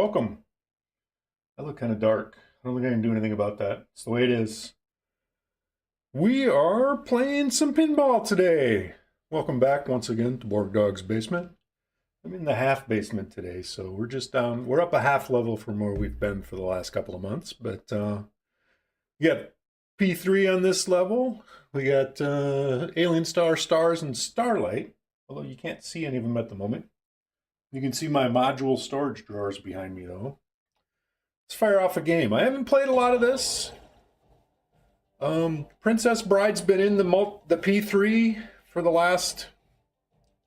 welcome. I look kind of dark. I don't think I can do anything about that. It's the way it is. We are playing some pinball today. Welcome back once again to Borg Dog's basement. I'm in the half basement today, so we're just down. We're up a half level from where we've been for the last couple of months, but we got P3 on this level. We got Alien Star, Stars, and Starlight, although you can't see any of them at the moment. You can see my module storage drawers behind me, though. Let's fire off a game. I haven't played a lot of this. Princess Bride's been in the P3 for the last,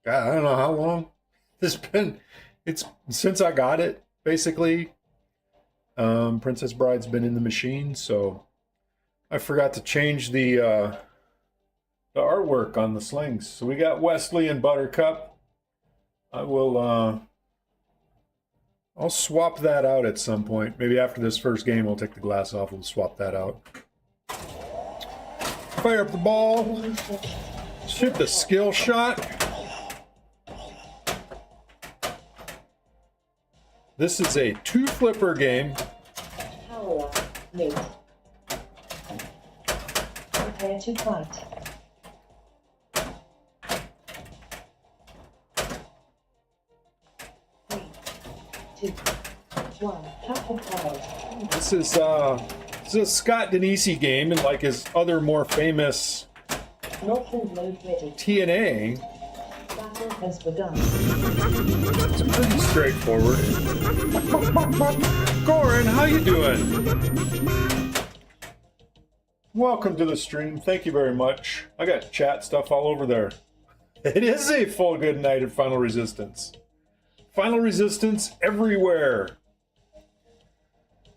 God, I don't know how long. It's since I got it, basically. Princess Bride's been in the machine, so I forgot to change the artwork on the slings. So we got Wesley and Buttercup. I'll swap that out at some point. Maybe after this first game, we'll take the glass off. We'll swap that out. Fire up the ball. Shoot the skill shot. This is a two-flipper game. Power up, mid. Prepare to fight. 3, 2, 1. This is a Scott Denisi game, and like his other more famous TNA. Battle has begun. It's pretty straightforward. Goran, how you doing? Welcome to the stream. Thank you very much. I got chat stuff all over there. It is a full good night at Final Resistance. Final Resistance everywhere.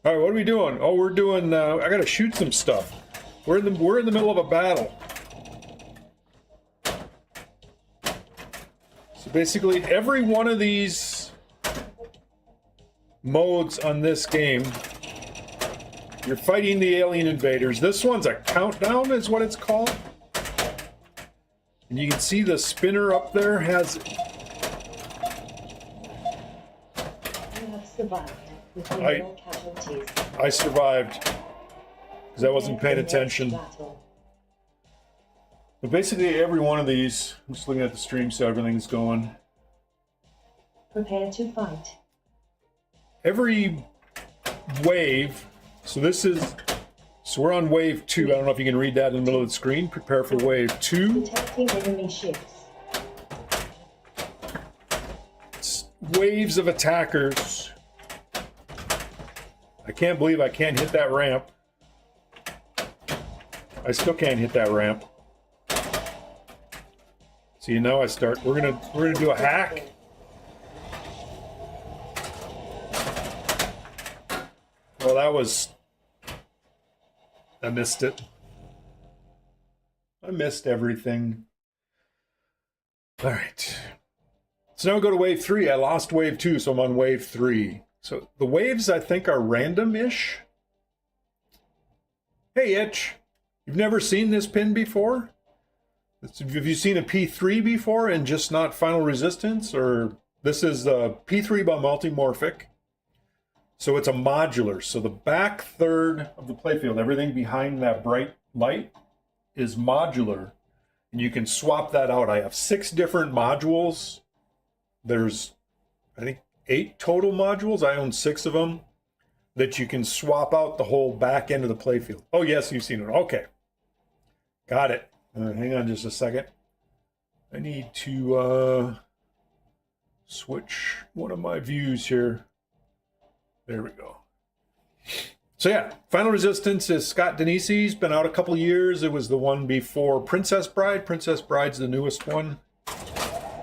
All right, what are we doing? Oh, we're doing. I gotta shoot some stuff. We're in the middle of a battle. So basically, every one of these modes on this game, you're fighting the alien invaders. This one's a countdown, is what it's called. And you can see the spinner up there has. You have survived with minimal casualties. I survived because I wasn't paying attention. But basically, every one of these, I'm just looking at the stream, so everything's going. Prepare to fight. Every wave, so we're on wave 2. I don't know if you can read that in the middle of the screen. Prepare for wave 2. Detecting enemy ships. It's waves of attackers. I can't believe I can't hit that ramp. I still can't hit that ramp. So you know, we're gonna do a hack. Well, I missed it. I missed everything. All right. So now we go to wave 3. I lost wave 2, so I'm on wave 3. So the waves, I think, are random-ish. Hey, Itch. You've never seen this pin before? Have you seen a P3 before and just not Final Resistance? Or this is P3 by Multimorphic. So it's a modular. So the back third of the playfield, everything behind that bright light, is modular. And you can swap that out. I have 6 different modules. There's, I think, 8 total modules. I own 6 of them that you can swap out the whole back end of the playfield. Oh, yes, you've seen it. Okay. Got it. Hang on just a second. I need to switch one of my views here. There we go. So yeah, Final Resistance is Scott Denisi's. Been out a couple years. It was the one before Princess Bride. Princess Bride's the newest one.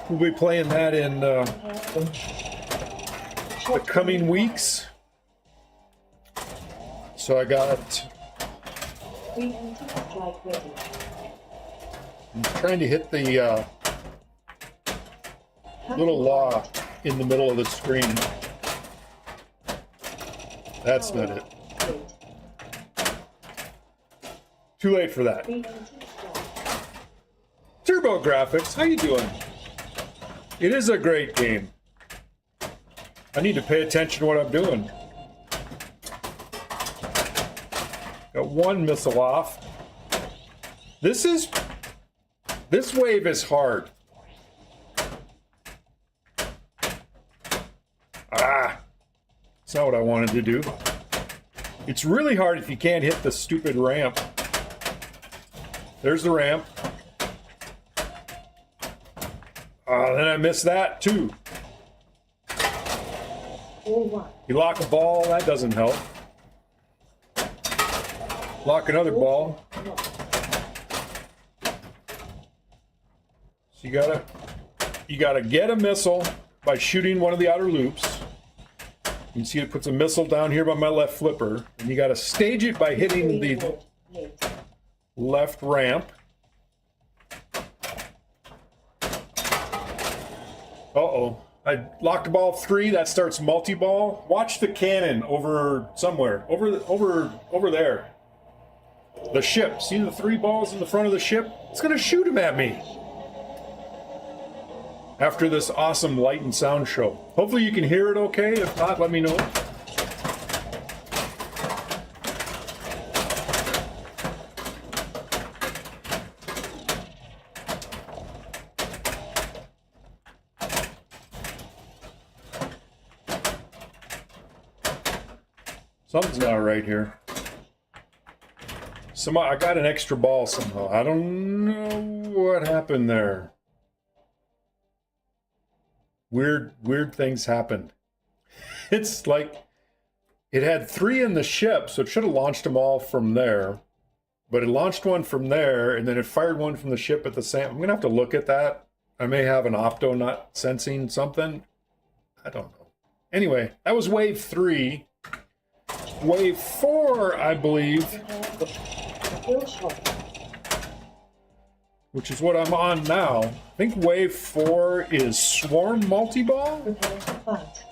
We'll be playing that in the coming weeks. So I got... I'm trying to hit the little law in the middle of the screen. That's not it. Too late for that. Turbo Graphics, how you doing? It is a great game. I need to pay attention to what I'm doing. Got one missile off. This wave is hard. Ah, that's not what I wanted to do. It's really hard if you can't hit the stupid ramp. There's the ramp. Then I missed that too. You lock a ball, that doesn't help. Lock another ball. So you gotta get a missile by shooting one of the outer loops. You can see it puts a missile down here by my left flipper, and you gotta stage it by hitting the left ramp. Uh-oh. I locked ball 3, that starts multi-ball. Watch the cannon over somewhere. Over there. The ship. See the 3 balls in the front of the ship? It's gonna shoot them at me. After this awesome light and sound show. Hopefully you can hear it okay. If not, let me know. Something's not right here. I got an extra ball somehow. I don't know what happened there. Weird things happened. It's like it had 3 in the ship, so it should have launched them all from there. But it launched one from there, and then it fired one from the ship at the same. I'm gonna have to look at that. I may have an opto not sensing something. I don't know. Anyway, that was wave 3. Wave 4, I believe, which is what I'm on now. I think wave 4 is swarm multi-ball. Prepare to fight.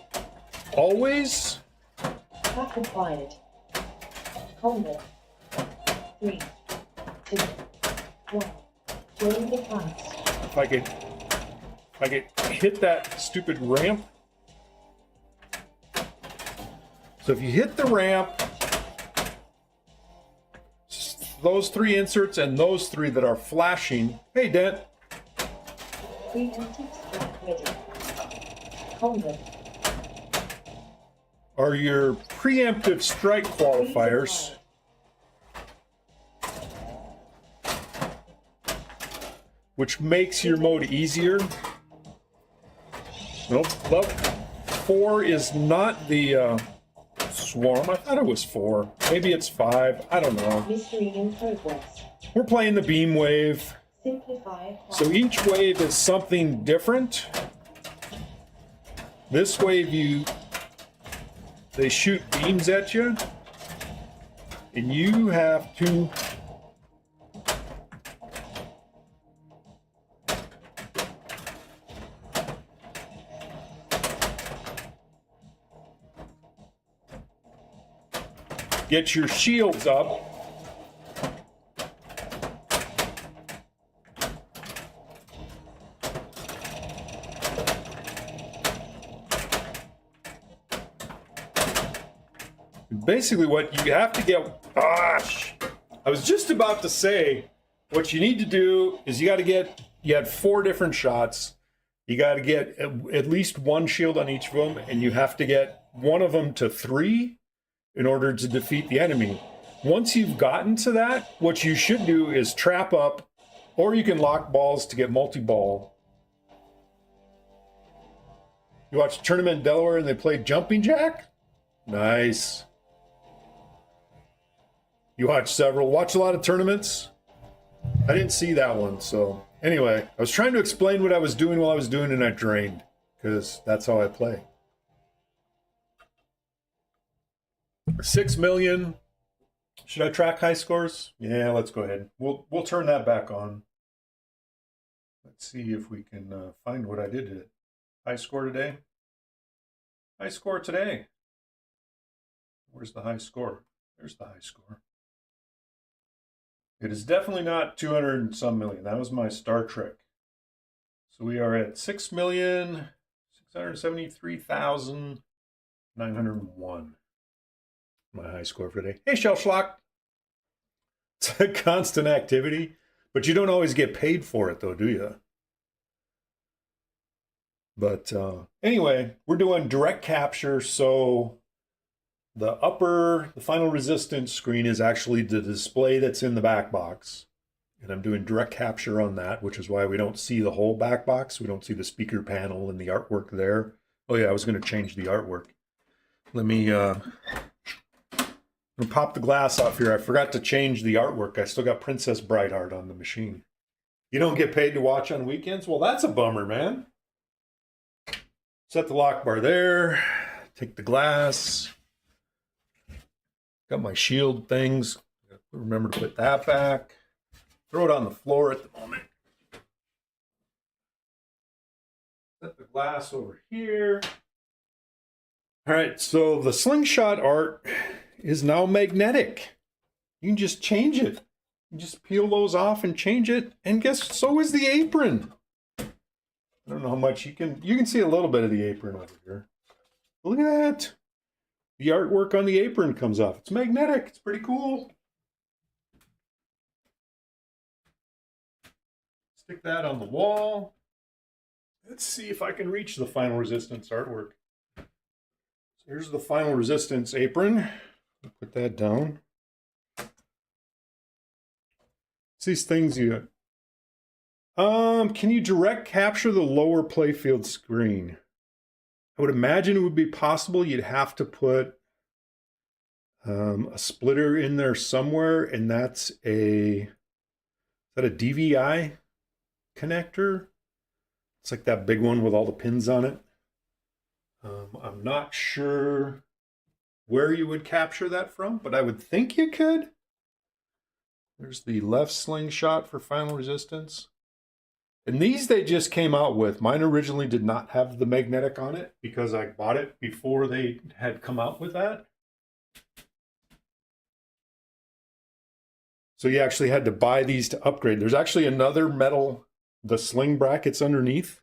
Always. Attack required. Combat. 3, 2, 1. Join the fight. If I could hit that stupid ramp. So if you hit the ramp, those 3 inserts and those 3 that are flashing. Hey, Dent. Preemptive strike ready. Combat. Are your preemptive strike qualifiers. Which makes your mode easier. Nope. 4 is not the swarm. I thought it was 4. Maybe it's 5. I don't know. Mystery in progress. We're playing the beam wave. Simplify. So each wave is something different. This wave they shoot beams at you, and you have to get your shields up. Basically what you have to get, gosh, I was just about to say, what you need to do is you had 4 different shots. You got to get at least 1 shield on each of them, and you have to get one of them to 3 in order to defeat the enemy. Once you've gotten to that, what you should do is trap up, or you can lock balls to get multi-ball. You watch a tournament in Delaware and they played jumping jack? Nice. You watch a lot of tournaments? I didn't see that one, so anyway, I was trying to explain what I was doing while I was doing it, and I drained, because that's how I play. 6 million. Should I track high scores? Yeah, let's go ahead. We'll turn that back on. Let's see if we can find what I did to it. High score today. High score today. Where's the high score? There's the high score. It is definitely not 200 and some million. That was my Star Trek. So we are at 6,673,000. 901. My high score for today. Hey, Shell Schlock. It's a constant activity, but you don't always get paid for it, though, do you? But anyway, we're doing direct capture, so the final resistance screen is actually the display that's in the back box. And I'm doing direct capture on that, which is why we don't see the whole back box. We don't see the speaker panel and the artwork there. Oh yeah, I was going to change the artwork. Let me pop the glass off here. I forgot to change the artwork. I still got Princess Brightheart on the machine. You don't get paid to watch on weekends? Well, that's a bummer, man. Set the lock bar there. Take the glass. Got my shield things. Remember to put that back. Throw it on the floor at the moment. Set the glass over here. All right, so the slingshot art is now magnetic. You can just change it. You just peel those off and change it. And guess so is the apron. I don't know how much you can see a little bit of the apron over here. Look at that. The artwork on the apron comes off. It's magnetic. It's pretty cool. Stick that on the wall. Let's see if I can reach the final resistance artwork. So here's the final resistance apron. Put that down. It's these things you... can you direct capture the lower playfield screen? I would imagine it would be possible. You'd have to put a splitter in there somewhere, and that's is that a DVI connector? It's like that big one with all the pins on it. I'm not sure where you would capture that from, but I would think you could. There's the left slingshot for final resistance. And these they just came out with. Mine originally did not have the magnetic on it because I bought it before they had come out with that. So you actually had to buy these to upgrade. There's actually another metal, the sling brackets underneath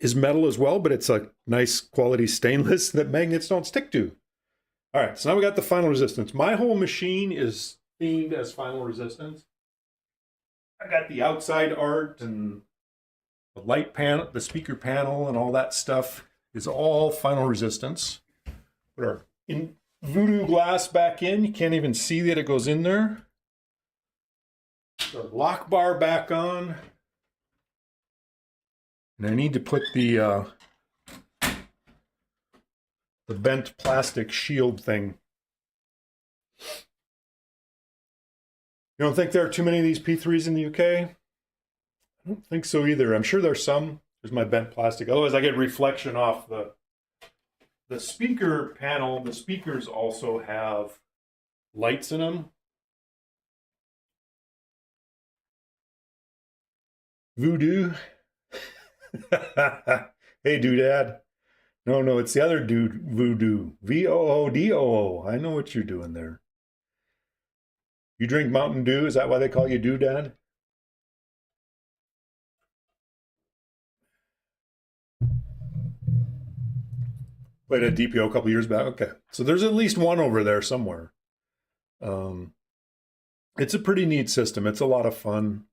is metal as well, but it's a nice quality stainless that magnets don't stick to. All right, so now we got the final resistance. My whole machine is themed as final resistance. I got the outside art and the light panel, the speaker panel, and all that stuff is all final resistance. Put our voodoo glass back in. You can't even see that it goes in there. The lock bar back on. And I need to put the bent plastic shield thing. You don't think there are too many of these P3s in the UK? I don't think so either. I'm sure there's some. There's my bent plastic. Otherwise, I get reflection off the speaker panel. The speakers also have lights in them. Voodoo. Hey, doodad. No, it's the other dude, Voodoo. Voodoo. I know what you're doing there. You drink Mountain Dew? Is that why they call you Doodad? Played at DPO a couple years back. Okay, so there's at least one over there somewhere. It's a pretty neat system. It's a lot of fun.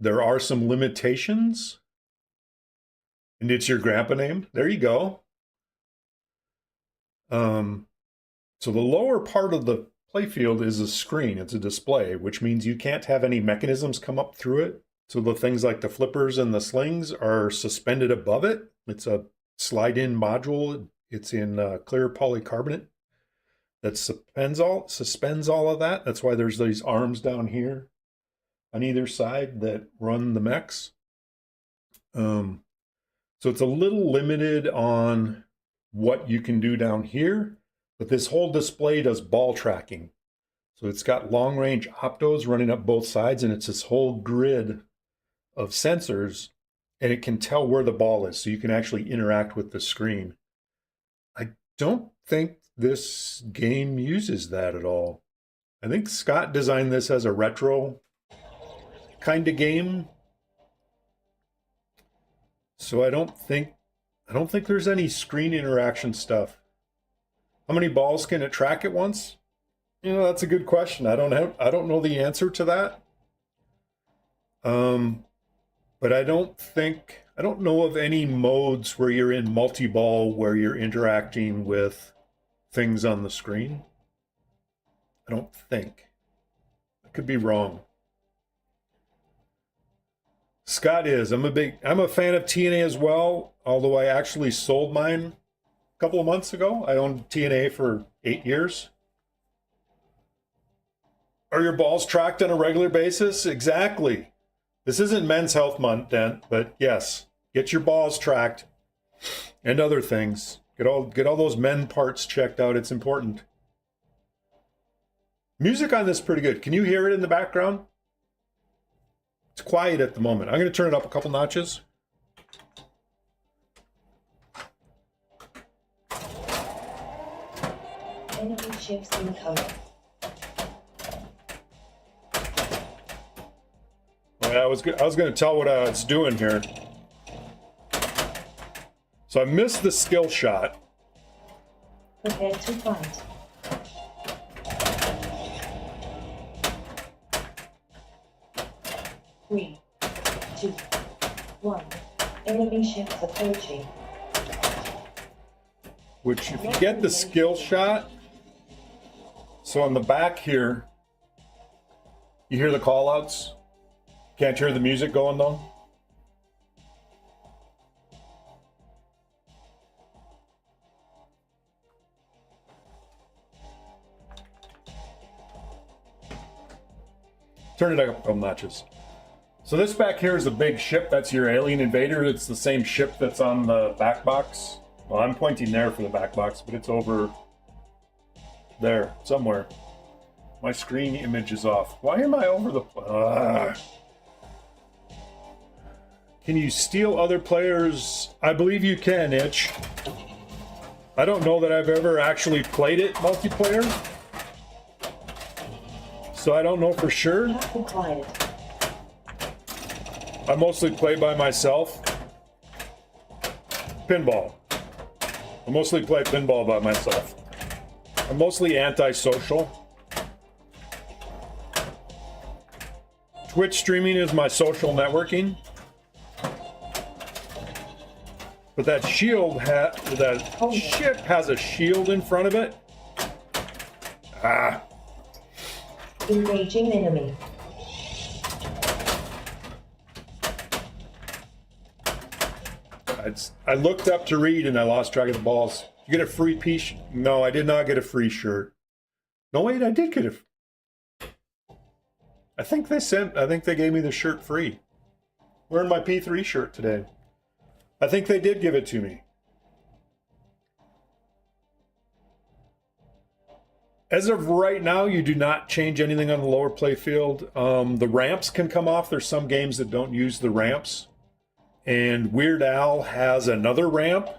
There are some limitations. And it's your grandpa name. There you go. So the lower part of the playfield is a screen. It's a display, which means you can't have any mechanisms come up through it. So the things like the flippers and the slings are suspended above it. It's a slide-in module. It's in clear polycarbonate that suspends all of that. That's why there's these arms down here on either side that run the mechs. So it's a little limited on what you can do down here, but this whole display does ball tracking. So it's got long range optos running up both sides, and it's this whole grid of sensors, and it can tell where the ball is. So you can actually interact with the screen. I don't think this game uses that at all. I think Scott designed this as a retro kind of game. So I don't think I don't think there's any screen interaction stuff. How many balls can it track at once? You know, that's a good question. I don't know the answer to that. But I don't know of any modes where you're in multi-ball where you're interacting with things on the screen. I don't think. I could be wrong. Scott is. I'm a fan of TNA as well, although I actually sold mine a couple of months ago. I owned TNA for 8 years. Are your balls tracked on a regular basis? Exactly. This isn't Men's Health Month, Dent, but yes, get your balls tracked and other things. Get all those men parts checked out. It's important. Music on this is pretty good. Can you hear it in the background? It's quiet at the moment. I'm going to turn it up a couple notches. Enemy ships incoming. I was going to tell what I was doing here. So I missed the skill shot. Prepare to fight. Three, two, one. Enemy ships approaching. Which, if you get the skill shot, so on the back here, you hear the call outs. Can't hear the music going though. Turn it up a couple notches. So this back here is a big ship. That's your alien invader. It's the same ship that's on the back box. Well, I'm pointing there for the back box, but it's over there somewhere. My screen image is off. Why am I over the... Can you steal other players? I believe you can, Itch. I don't know that I've ever actually played it multiplayer, so I don't know for sure. I mostly play by myself. Pinball. I mostly play pinball by myself. I'm mostly antisocial. Twitch streaming is my social networking. But that ship has a shield in front of it. Engaging enemy. I looked up to read and I lost track of the balls. You get a free piece? No, I did not get a free shirt. No, wait, I did get it. I think they gave me the shirt free. Wearing my P3 shirt today. I think they did give it to me. As of right now, you do not change anything on the lower play field. The ramps can come off. There's some games that don't use the ramps. And Weird Al has another ramp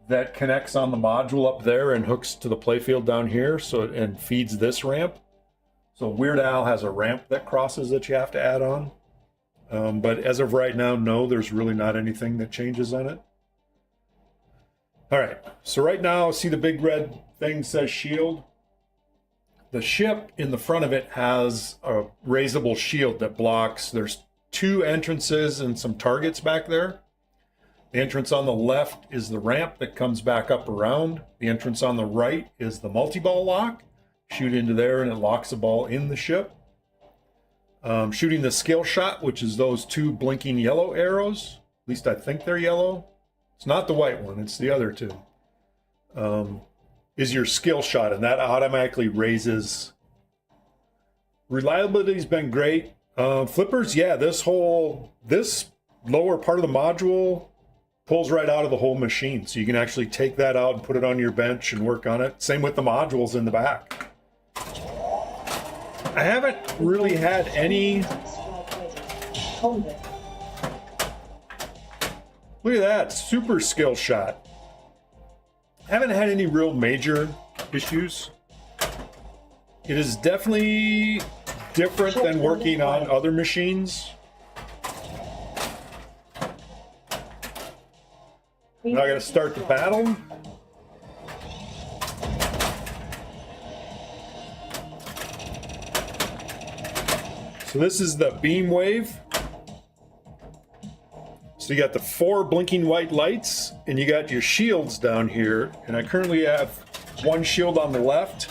that connects on the module up there and hooks to the playfield down here, and feeds this ramp. So Weird Al has a ramp that crosses that you have to add on. But as of right now, no, there's really not anything that changes on it. All right, so right now, see the big red thing says shield? The ship in the front of it has a raisable shield that blocks. There's 2 entrances and some targets back there. The entrance on the left is the ramp that comes back up around. The entrance on the right is the multi-ball lock. Shoot into there and it locks a ball in the ship. Shooting the skill shot, which is those 2 blinking yellow arrows. At least I think they're yellow. It's not the white one, it's the other 2. Is your skill shot, and that automatically raises. Reliability's been great. Flippers, yeah, this lower part of the module pulls right out of the whole machine. So you can actually take that out and put it on your bench and work on it. Same with the modules in the back. I haven't really had any. Look at that, super skill shot. I haven't had any real major issues. It is definitely different than working on other machines. Now I gotta start the battle. So this is the beam wave. So you got the 4 blinking white lights, and you got your shields down here. And I currently have 1 shield on the left.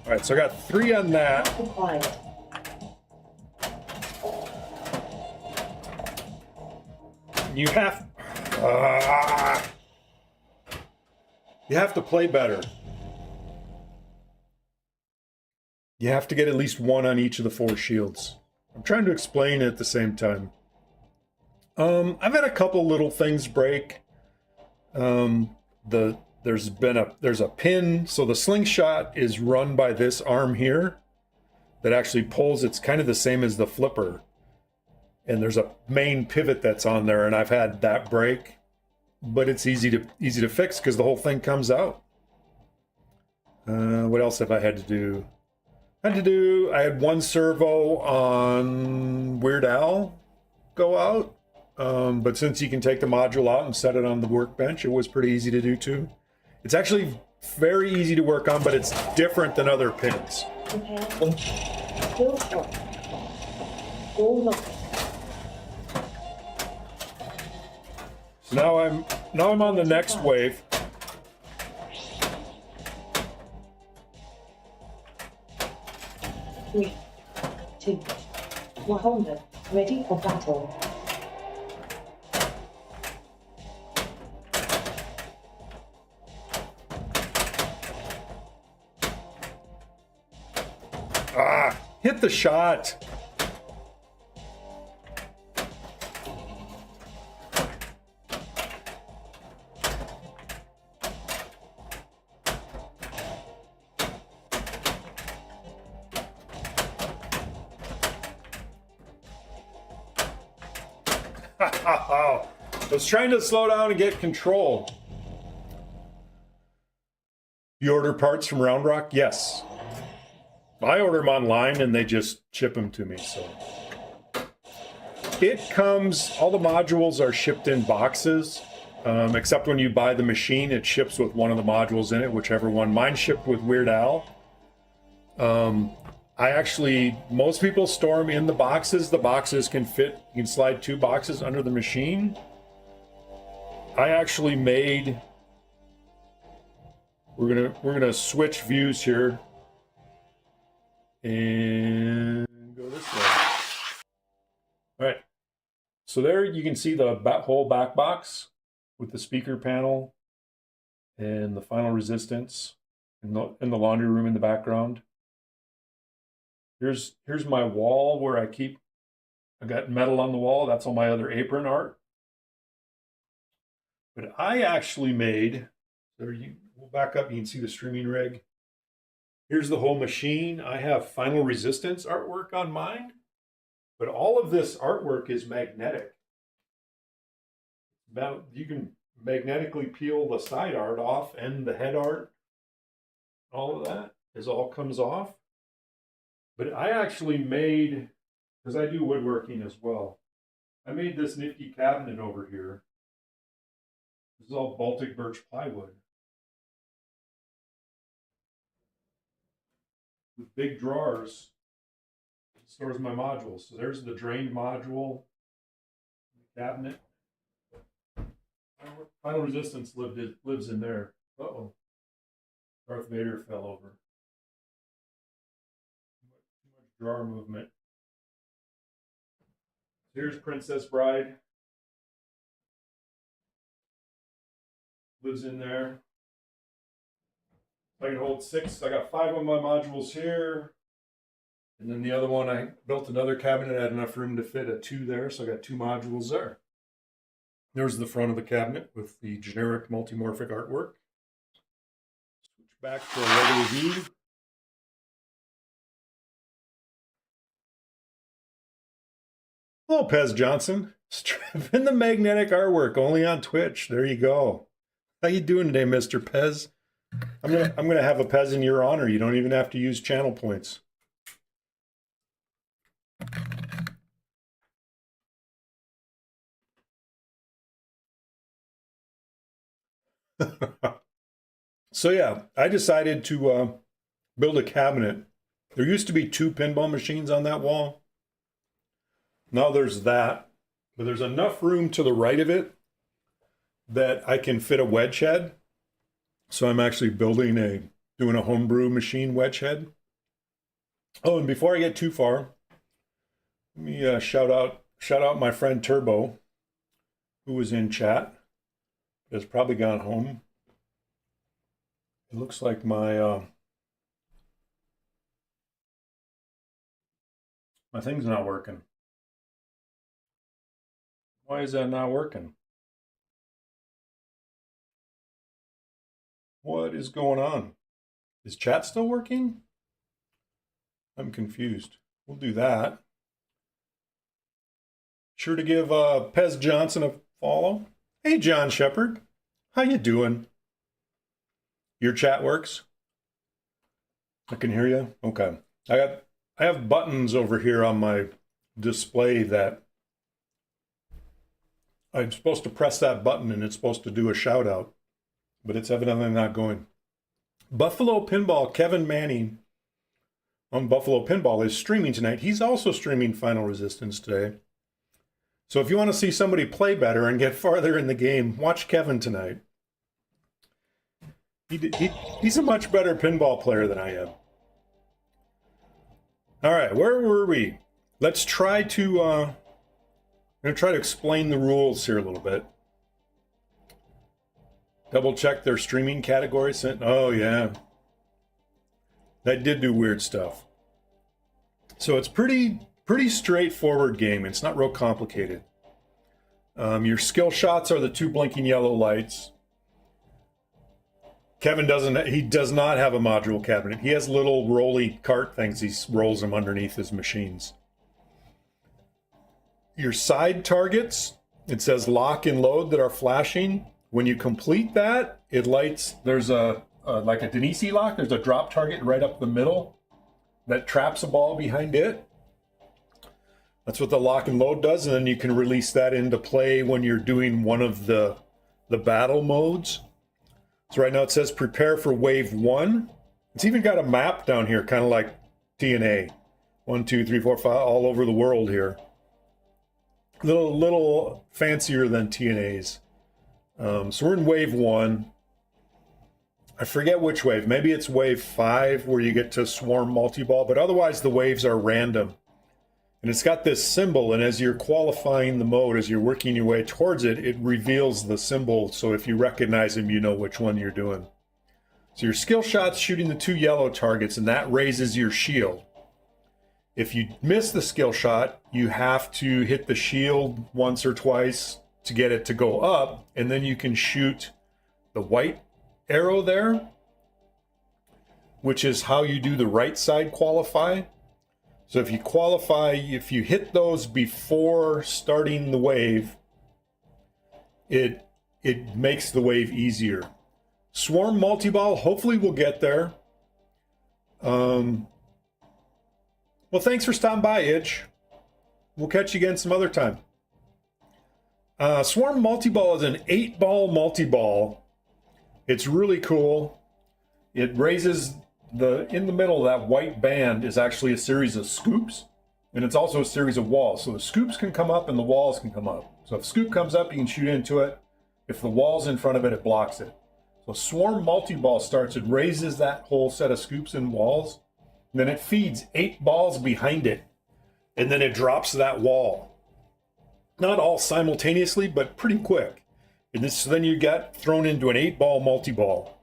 All right, so I got 3 on that. Required. You have to play better. You have to get at least 1 on each of the 4 shields. I'm trying to explain it at the same time. I've had a couple little things break. There's a pin, so the slingshot is run by this arm here that actually pulls. It's kind of the same as the flipper, and there's a main pivot that's on there, and I've had that break, but it's easy to fix because the whole thing comes out. What else have I had to do? I had 1 servo on Weird Al go out, but since you can take the module out and set it on the workbench, it was pretty easy to do too. It's actually very easy to work on, but it's different than other pins. Prepare. Still on. All locked. So now I'm on the next wave. Three, two, 100. Ready for battle. Hit the shot. I was trying to slow down and get control. You order parts from Round Rock? Yes. I order them online and they just ship them to me. So it comes, all the modules are shipped in boxes, except when you buy the machine, it ships with one of the modules in it, whichever one. Mine shipped with Weird Al. Most people store them in the boxes. The boxes can fit, you can slide 2 boxes under the machine. I actually made, we're gonna switch views here and go this way. All right, so there you can see the whole back box with the speaker panel and the final resistance and the laundry room in the background. Here's my wall where I got metal on the wall. That's all my other apron art. But I actually made, we'll back up, you can see the streaming rig. Here's the whole machine. I have final resistance artwork on mine, but all of this artwork is magnetic. Now you can magnetically peel the side art off and the head art. All of that all comes off. But I actually made, because I do woodworking as well, I made this nifty cabinet over here. This is all Baltic birch plywood with big drawers. It stores my modules. So there's the drained module, the cabinet. Final resistance lives in there. Uh-oh. Darth Vader fell over. Too much drawer movement. Here's Princess Bride. Lives in there. I can hold 6. I got 5 of my modules here. And then the other one, I built another cabinet. I had enough room to fit a 2 there, so I got 2 modules there. There's the front of the cabinet with the generic multimorphic artwork. Switch back to a regular view. Hello, Pez Johnson. Stripping the magnetic artwork only on Twitch. There you go. How you doing today, Mr. Pez? I'm gonna have a Pez in your honor. You don't even have to use channel points. So yeah, I decided to build a cabinet. There used to be 2 pinball machines on that wall. Now there's that, but there's enough room to the right of it that I can fit a wedge head. So I'm actually doing a homebrew machine wedge head. Oh, and before I get too far, let me shout out my friend Turbo, who was in chat. Has probably gone home. It looks like my thing's not working. Why is that not working? What is going on? Is chat still working? I'm confused. We'll do that. Sure to give Pez Johnson a follow. Hey, John Shepard. How you doing? Your chat works? I can hear you? Okay. I have buttons over here on my display that I'm supposed to press that button and it's supposed to do a shout out, but it's evidently not going. Buffalo Pinball, Kevin Manning on Buffalo Pinball is streaming tonight. He's also streaming Final Resistance today. So if you want to see somebody play better and get farther in the game, watch Kevin tonight. He's a much better pinball player than I am. All right, where were we? Let's try to I'm going to try to explain the rules here a little bit. Double check their streaming categories. Oh yeah, that did do weird stuff. So it's pretty straightforward game. It's not real complicated. Your skill shots are the 2 blinking yellow lights. Kevin does not have a module cabinet. He has little rolly cart things. He rolls them underneath his machines. Your side targets, it says lock and load that are flashing. When you complete that, it lights. There's like a Denisi lock. There's a drop target right up the middle that traps a ball behind it. That's what the lock and load does, and then you can release that into play when you're doing one of the battle modes. So right now it says prepare for wave 1. It's even got a map down here, kind of like TNA. 1, 2, 3, 4, 5, all over the world here. Little fancier than TNA's. So we're in wave 1. I forget which wave. Maybe it's wave 5 where you get to swarm multi-ball, but otherwise the waves are random. And it's got this symbol, and as you're qualifying the mode, as you're working your way towards it, it reveals the symbol. So if you recognize them, you know which one you're doing. So your skill shot's shooting the 2 yellow targets, and that raises your shield. If you miss the skill shot, you have to hit the shield once or twice to get it to go up, and then you can shoot the white arrow there, which is how you do the right side qualify. So if you qualify, if you hit those before starting the wave, it makes the wave easier. Swarm multi-ball, hopefully we'll get there. Well, thanks for stopping by, Itch. We'll catch you again some other time. Swarm multi-ball is an 8-ball multi-ball. It's really cool. It raises in the middle of that white band is actually a series of scoops, and it's also a series of walls. So the scoops can come up and the walls can come up. So if scoop comes up, you can shoot into it. If the wall's in front of it, it blocks it. So swarm multi-ball starts, it raises that whole set of scoops and walls, and then it feeds 8 balls behind it, and then it drops that wall. Not all simultaneously, but pretty quick. And so then you get thrown into an 8-ball multi-ball.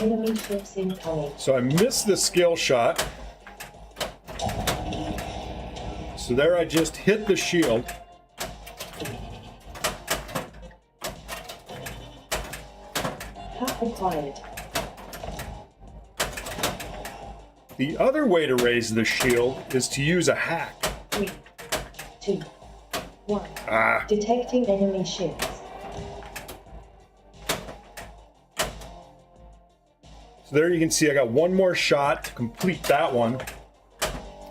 Enemy ships incoming. So I missed the skill shot. So there I just hit the shield. Hack acquired. The other way to raise the shield is to use a hack. 3, 2, 1. Detecting enemy ships. So there you can see I got one more shot to complete that one.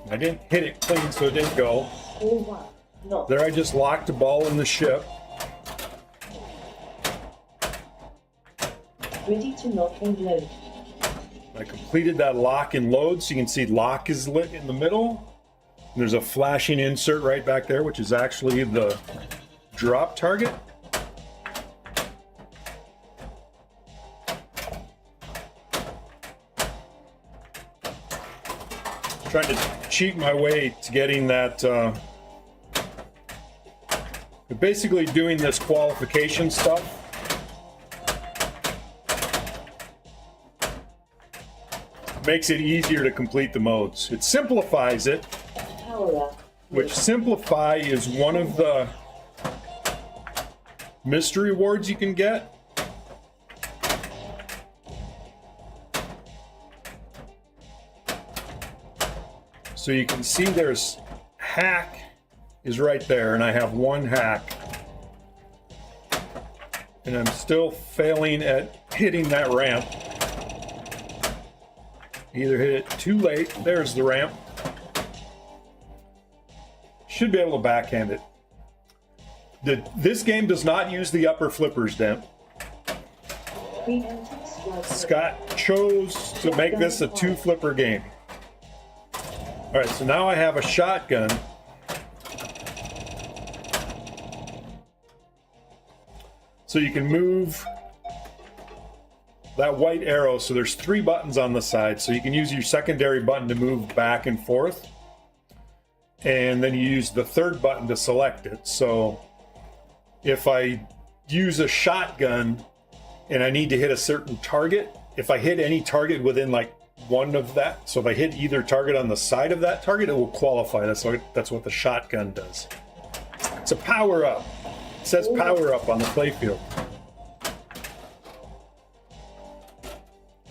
I didn't hit it clean, so it didn't go. All 1. Not. There I just locked a ball in the ship. Ready to lock and load. I completed that lock and load, so you can see lock is lit in the middle. And there's a flashing insert right back there, which is actually the drop target. Trying to cheat my way to getting that. Basically doing this qualification stuff. Makes it easier to complete the modes. It simplifies it, Power up. which simplify is one of the mystery awards you can get. So you can see there's hack is right there, and I have one hack. And I'm still failing at hitting that ramp. Either hit it too late. There's the ramp. Should be able to backhand it. This game does not use the upper flippers, Dent. Preemptive strike. Scott chose to make this a 2-flipper game. All right, so now I have a shotgun. So you can move that white arrow. So there's 3 buttons on the side. So you can use your secondary button to move back and forth. And then you use the 3rd button to select it. So if I use a shotgun and I need to hit a certain target, if I hit any target within like one of that, so if I hit either target on the side of that target, it will qualify. That's what the shotgun does. It's a power up. It says power up on the playfield.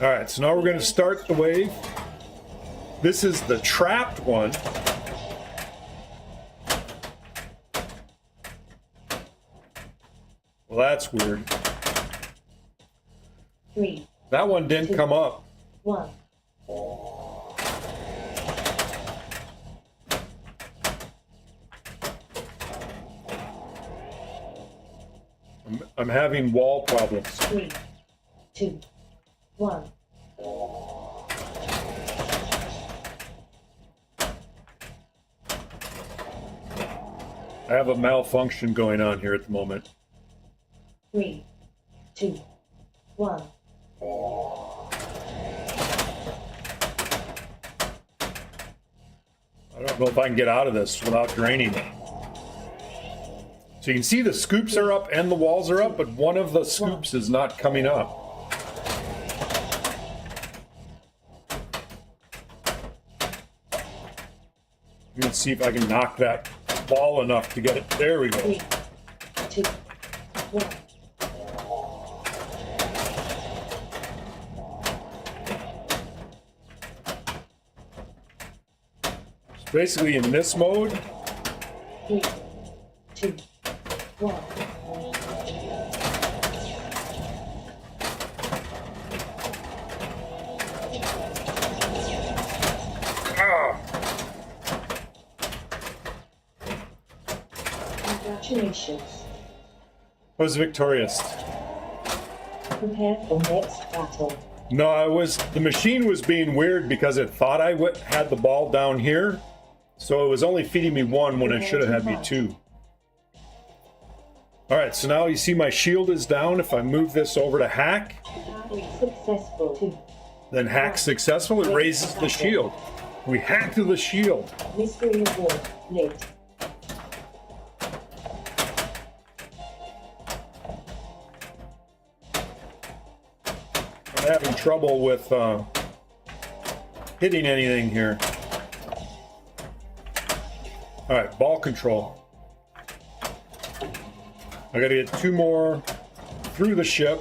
All right, so now we're going to start the wave. This is the trapped one. Well, that's weird. 3, That one didn't come up. 1. I'm having wall problems. 3, 2, 1. I have a malfunction going on here at the moment. 3, 2, 1. I don't know if I can get out of this without draining it. So you can see the scoops are up and the walls are up, but one of the scoops is not coming up. Let me see if I can knock that ball enough to get it. There we go. 3, 2, 1. Basically in this mode, 3, 2, 1. Congratulations. I was victorious. Prepare for next battle. No, the machine was being weird because it thought I had the ball down here. So it was only feeding me 1 when it should have had me 2. All right, so now you see my shield is down. If I move this over to hack, Successful. 2. then hack successful, it raises the shield. We hacked the shield. Mystery award. Lit. I'm having trouble with hitting anything here. All right, ball control. I gotta get 2 more through the ship.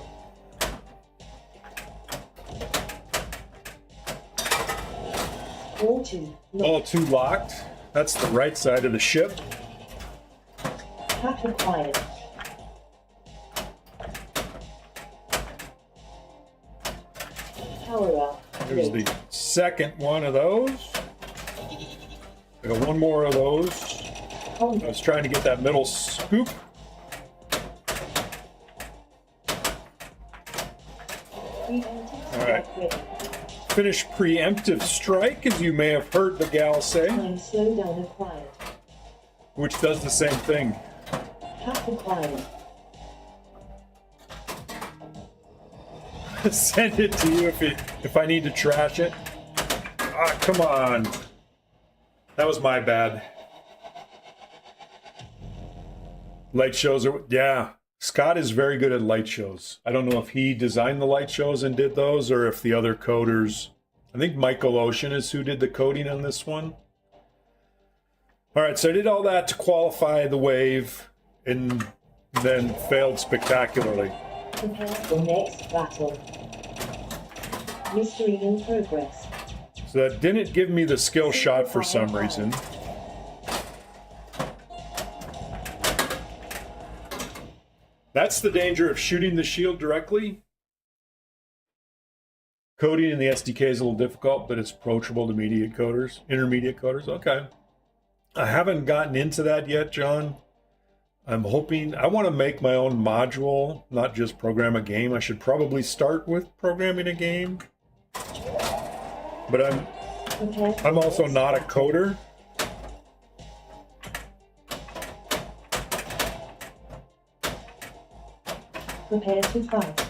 All 2. All 2 locked. That's the right side of the ship. Hack acquired. Power up. There's Lit. the second one of those. I got 1 more of those. I was trying to get that middle scoop. Preemptive right. strike ready. Finish preemptive strike, as you may have heard the gal say, Time slowdown acquired. which does the same thing. Hack acquired. Send it to you if I need to trash it. Ah, come on. That was my bad. Light shows are, yeah. Scott is very good at light shows. I don't know if he designed the light shows and did those or if the other coders. I think Michael Ocean is who did the coding on this one. All right, so I did all that to qualify the wave and then failed spectacularly. Prepare for next battle. Mystery in progress. So that didn't give me the skill shot for some reason. That's the danger of shooting the shield directly. Coding in the SDK is a little difficult, but it's approachable to intermediate coders. Okay. I haven't gotten into that yet, John. I'm hoping, I want to make my own module, not just program a game. I should probably start with programming a game. But I'm also not a coder. Prepare to fight.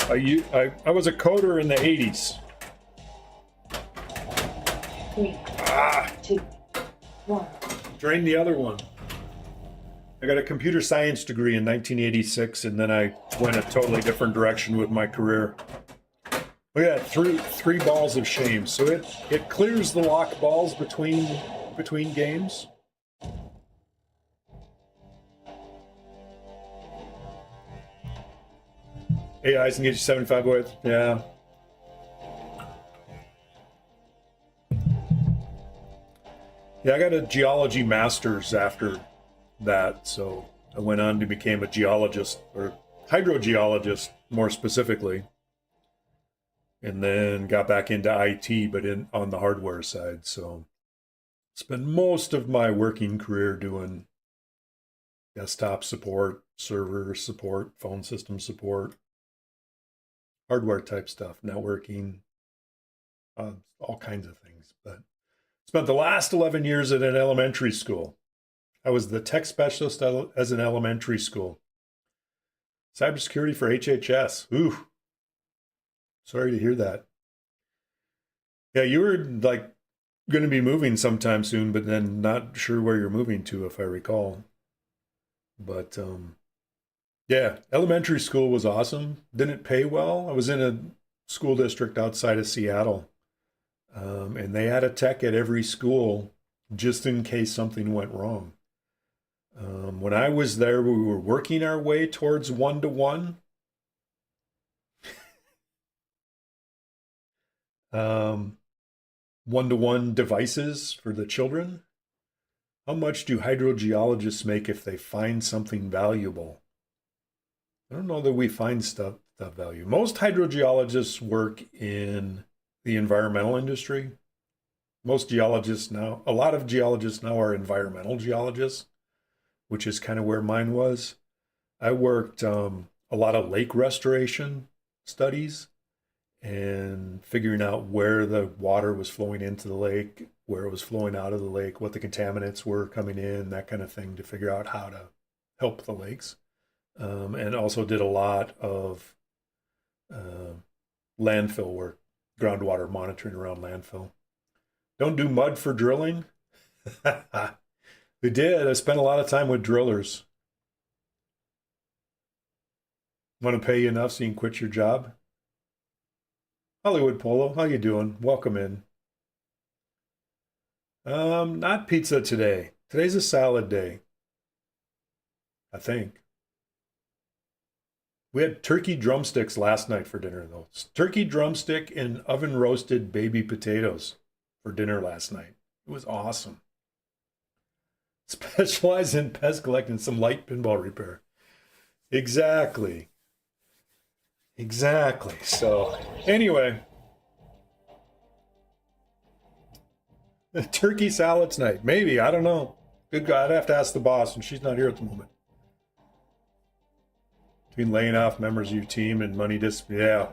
I was a coder in the 80s. 3, 2, 1. Drain the other one. I got a computer science degree in 1986, and then I went a totally different direction with my career. Look at that, three balls of shame. So it clears the lock balls between games. AIs can get you 75 with, yeah. Yeah, I got a geology master's after that, so I went on to become a geologist, or hydrogeologist more specifically, and then got back into IT, but on the hardware side. So spent most of my working career doing desktop support, server support, phone system support, hardware type stuff, networking, all kinds of things. But spent the last 11 years at an elementary school. I was the tech specialist as an elementary school. Cybersecurity for HHS. Ooh, sorry to hear that. Yeah, you were like going to be moving sometime soon, but then not sure where you're moving to, if I recall. But yeah, elementary school was awesome. Didn't pay well. I was in a school district outside of Seattle, and they had a tech at every school just in case something went wrong. When I was there, we were working our way towards one-to-one. One-to-one devices for the children. How much do hydrogeologists make if they find something valuable? I don't know that we find stuff value. Most hydrogeologists work in the environmental industry. Most geologists now, a lot of geologists now are environmental geologists, which is kind of where mine was. I worked a lot of lake restoration studies and figuring out where the water was flowing into the lake, where it was flowing out of the lake, what the contaminants were coming in, that kind of thing, to figure out how to help the lakes. And also did a lot of landfill work, groundwater monitoring around landfill. Don't do mud for drilling. We did. I spent a lot of time with drillers. Want to pay you enough so you can quit your job? Hollywood Polo, how you doing? Welcome in. Not pizza today. Today's a salad day, I think. We had turkey drumsticks last night for dinner, though. Turkey drumstick and oven roasted baby potatoes for dinner last night. It was awesome. Specialize in pest collecting, some light pinball repair. Exactly. So, anyway. Turkey salad tonight. Maybe. I don't know. Good guy. I'd have to ask the boss, and she's not here at the moment. Between laying off members of your team and money yeah.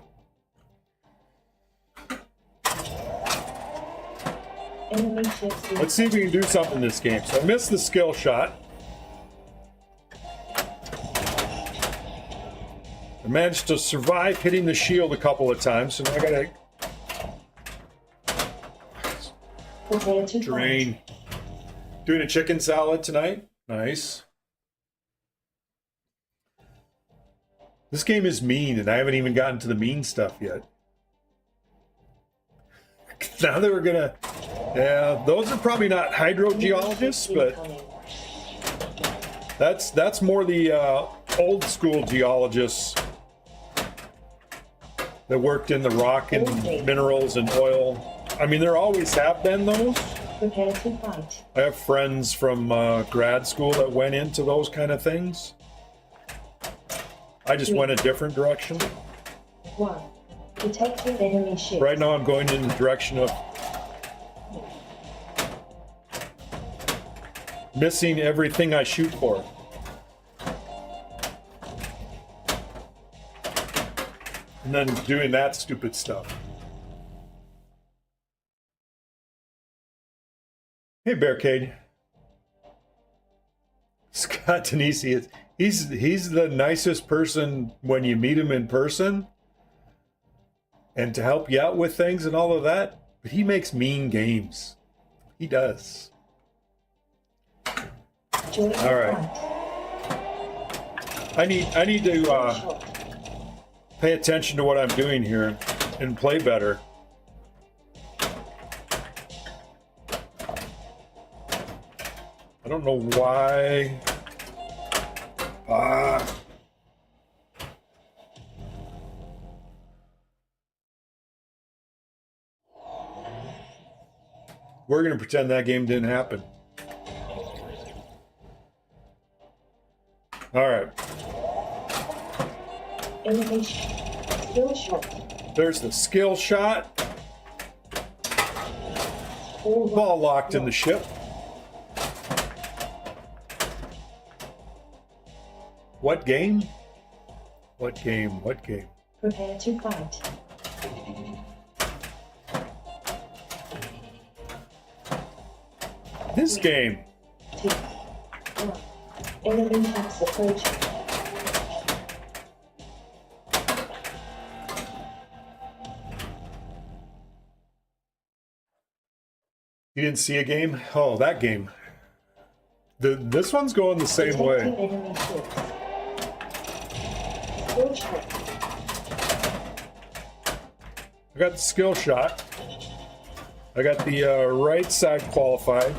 Enemy ships. Let's see if we can do something in this game. So I missed the skill shot. I managed to survive hitting the shield a couple of times, so now I gotta Prepare to drain. Doing a chicken salad tonight. Nice. This game is mean, and I haven't even gotten to the mean stuff yet. Now that we're gonna... Yeah, those are probably not hydrogeologists, but that's more the old school geologists that worked in the rock and minerals and oil. I mean, there always have been those. Prepare to fight. I have friends from grad school that went into those kind of things. I just went a different direction. 1. Detecting enemy ships. Right now I'm going in the direction of missing everything I shoot for. And then doing that stupid stuff. Hey, Barricade. Scott Denisi, he's the nicest person when you meet him in person and to help you out with things and all of that, but he makes mean games. He does. Join the All right. fight. I need to pay attention to what I'm doing here and play better. I don't know why. We're going to pretend that game didn't happen. All right. Enemy skill shot. There's the skill shot. Ball locked in the ship. What game? What game? What game? Prepare to fight. This game. 2. 1. Enemy ships approaching. You didn't see a game? Oh, that game. This one's going the same Detecting way. enemy ships. Skill shot. I got the skill shot. I got the right side qualified.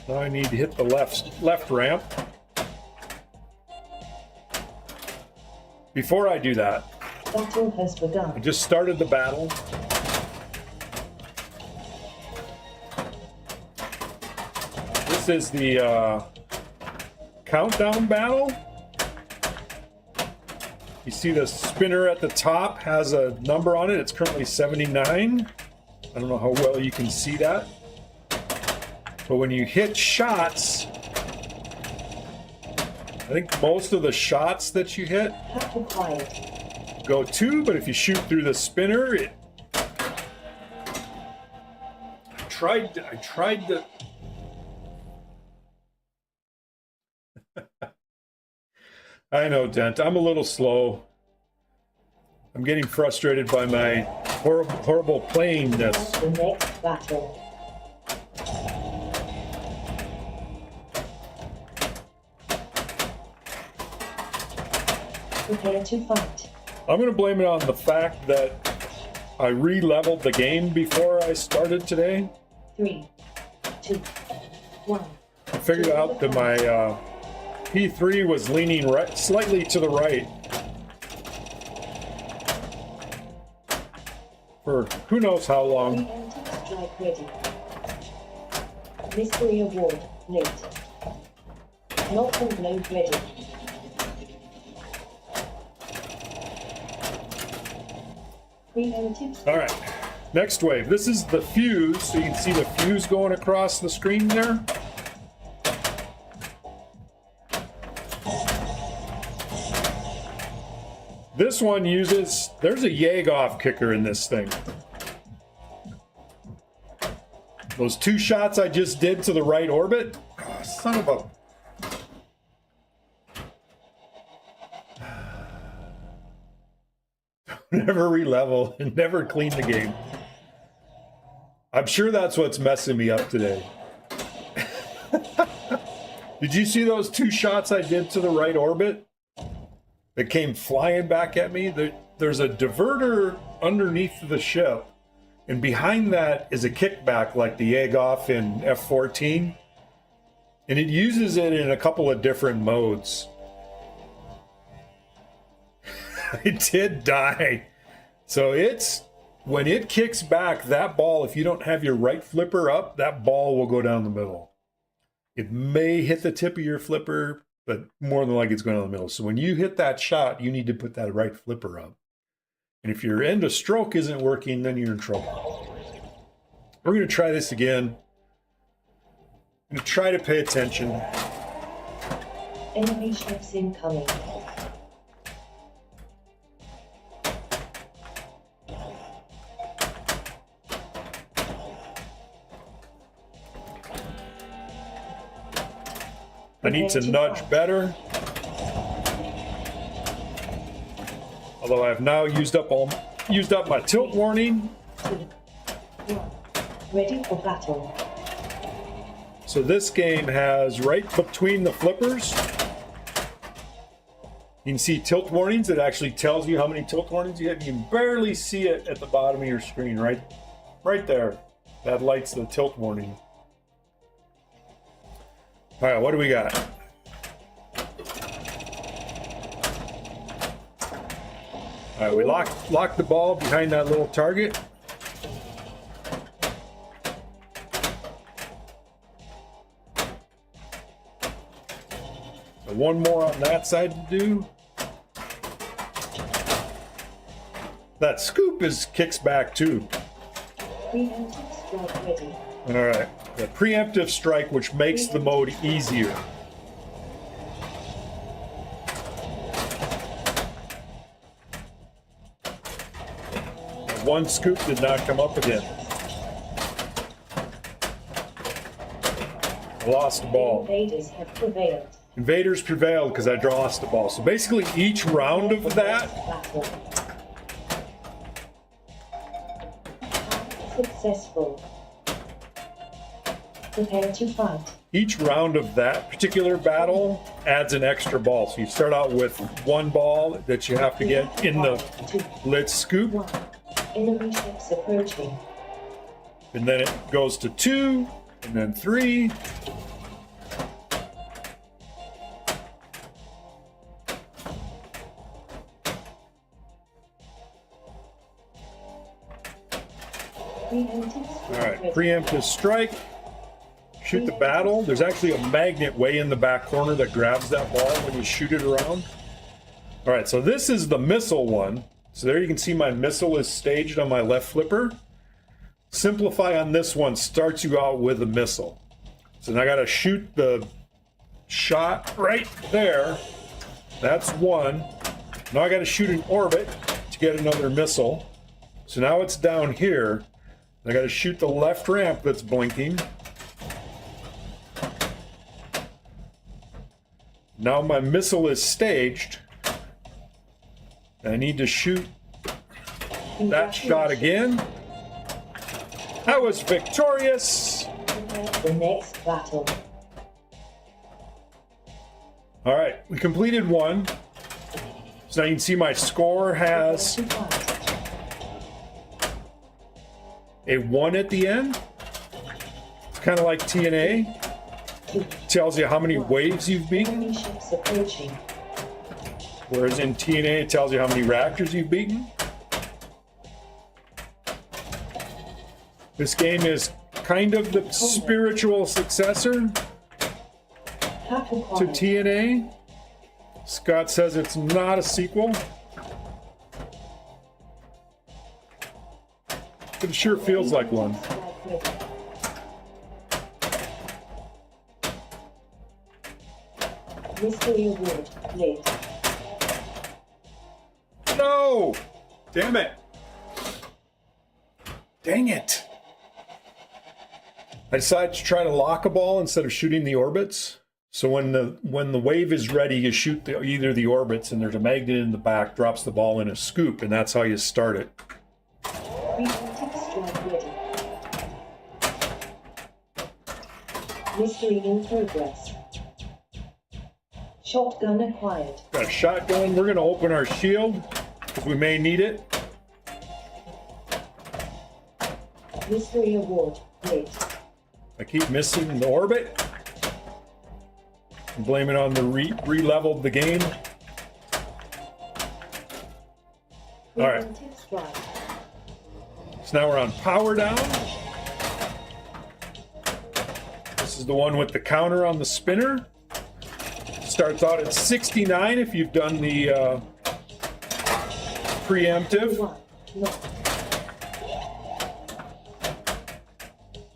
Now I need to hit the left ramp. Before I do that, Battle has I begun. just started the battle. This is the countdown battle. You see the spinner at the top has a number on it. It's currently 79. I don't know how well you can see that. But when you hit shots, I think most of the shots that you hit Pack acquired. go 2, but if you shoot through the spinner, I tried to I know, Dent. I'm a little slow. I'm getting frustrated by my horrible playingness. The next battle. Prepare to fight. I'm going to blame it on the fact that I re-leveled the game before I started today. 3, 2, 1. I figured out that my P3 was leaning slightly to the right. For who knows how long. Preemptive strike ready. Mystery award late. Multiple load ready. Preemptive strike. All right, next wave. This is the fuse, so you can see the fuse going across the screen there. This one uses, there's a Jagoff kicker in this thing. Those 2 shots I just did to the right orbit. Oh, son of a... Never re-level and never clean the game. I'm sure that's what's messing me up today. Did you see those 2 shots I did to the right orbit that came flying back at me? There's a diverter underneath the ship, and behind that is a kickback like the egg off in F-14, and it uses it in a couple of different modes. I did die. So it's, when it kicks back, that ball, if you don't have your right flipper up, that ball will go down the middle. It may hit the tip of your flipper, but more than likely it's going down the middle. So when you hit that shot, you need to put that right flipper up. And if your end of stroke isn't working, then you're in trouble. We're going to try this again. I'm going to try to pay attention. Enemy ships incoming. I need to nudge better. Although I've now used up my tilt warning. 2, 1. Ready for battle. So this game has right between the flippers. You can see tilt warnings. It actually tells you how many tilt warnings you have. You can barely see it at the bottom of your screen, right there. That lights the tilt warning. All right, what do we got? All right, we lock the ball behind that little target. So one more on that side to do. That scoop kicks back too. Preemptive strike ready. All right. The preemptive strike, which makes the mode easier. One scoop did not come up again. I lost the ball. Invaders have prevailed. Invaders prevailed because I lost the ball. So basically each round of that, Battle. Successful. Prepare to fight. each round of that particular battle adds an extra ball. So you start out with one ball that you have to get in the lit scoop. Enemy ships approaching. And then it goes to 2, and then 3. All right, preemptive strike. Shoot the battle. There's actually a magnet way in the back corner that grabs that ball when you shoot it around. All right, so this is the missile one. So there you can see my missile is staged on my left flipper. Simplify on this one starts you out with a missile. So now I got to shoot the shot right there. That's one. Now I got to shoot an orbit to get another missile. So now it's down here. I got to shoot the left ramp that's blinking. Now my missile is staged. I need to shoot that shot again. I was victorious. The next battle. All right, we completed one. So now you can see my score has a 1 at the end. It's kind of like TNA. Tells you how many waves you've beaten. Enemy ships approaching. Whereas in TNA, it tells you how many raptors you've beaten. This game is kind of the spiritual successor to TNA. Scott says it's not a sequel. But it sure feels like one. Mystery award late. No! Damn it. Dang it. I decided to try to lock a ball instead of shooting the orbits. So when the wave is ready, you shoot either the orbits, and there's a magnet in the back, drops the ball in a scoop, and that's how you start it. Preemptive strike ready. Mystery in progress. Shotgun acquired. Got a shotgun. We're going to open our shield because we may need it. Mystery award late. I keep missing the orbit. Blame it on the re-leveled the game. All right. Preemptive strike. So now we're on power down. This is the one with the counter on the spinner. Starts out at 69 if you've done the preemptive. One. No.